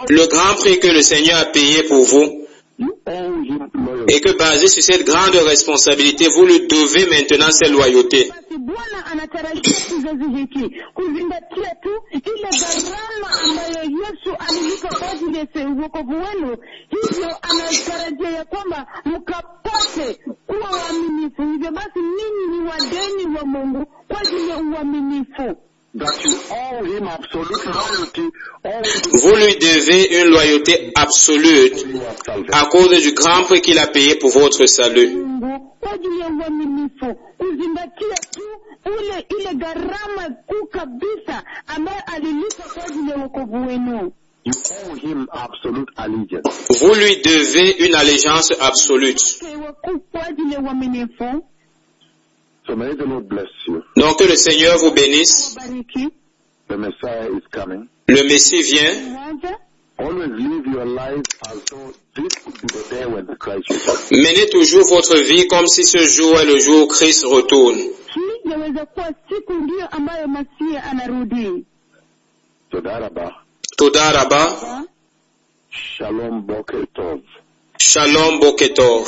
le grand prix que le Seigneur a payé pour vous, You owe him loyalty. et que basé sur cette grande responsabilité, vous lui devez maintenant cette loyauté. Basi Bwana anatarajia kizazi hiki kuzingatia tu ile gharama ambayo Yesu alilipa kwa ajili ya wokovu wenu. Hivyo anatarajia ya kwamba mkapate kuwa waaminifu. Hivyo basi ninyi ni wadeni wa Mungu kwa ajili ya uaminifu. That you owe him absolute loyalty, always Vous lui devez une loyauté absolue you are salvation. à cause du grand prix qu'il a payé pour votre salut. Mungu kwa ajili ya uaminifu, kuzingatia tu ile gharama kuu kabisa ambayo alilipa kwa ajili ya wokovu wenu. You owe him absolute allegiance. Vous lui devez une allégeance absolue. Kwa ajili ya uaminifu. So may the Lord bless you. Donc que le Seigneur vous bénisse. The Messiah is coming. Le Messie vient. Always live your life as though this could be the day when the Christ returns. Menez toujours votre vie comme si ce jour est le jour où Christ retourne. Toda Rabba. Shalom Boker Tov. Shalom Boker Tov.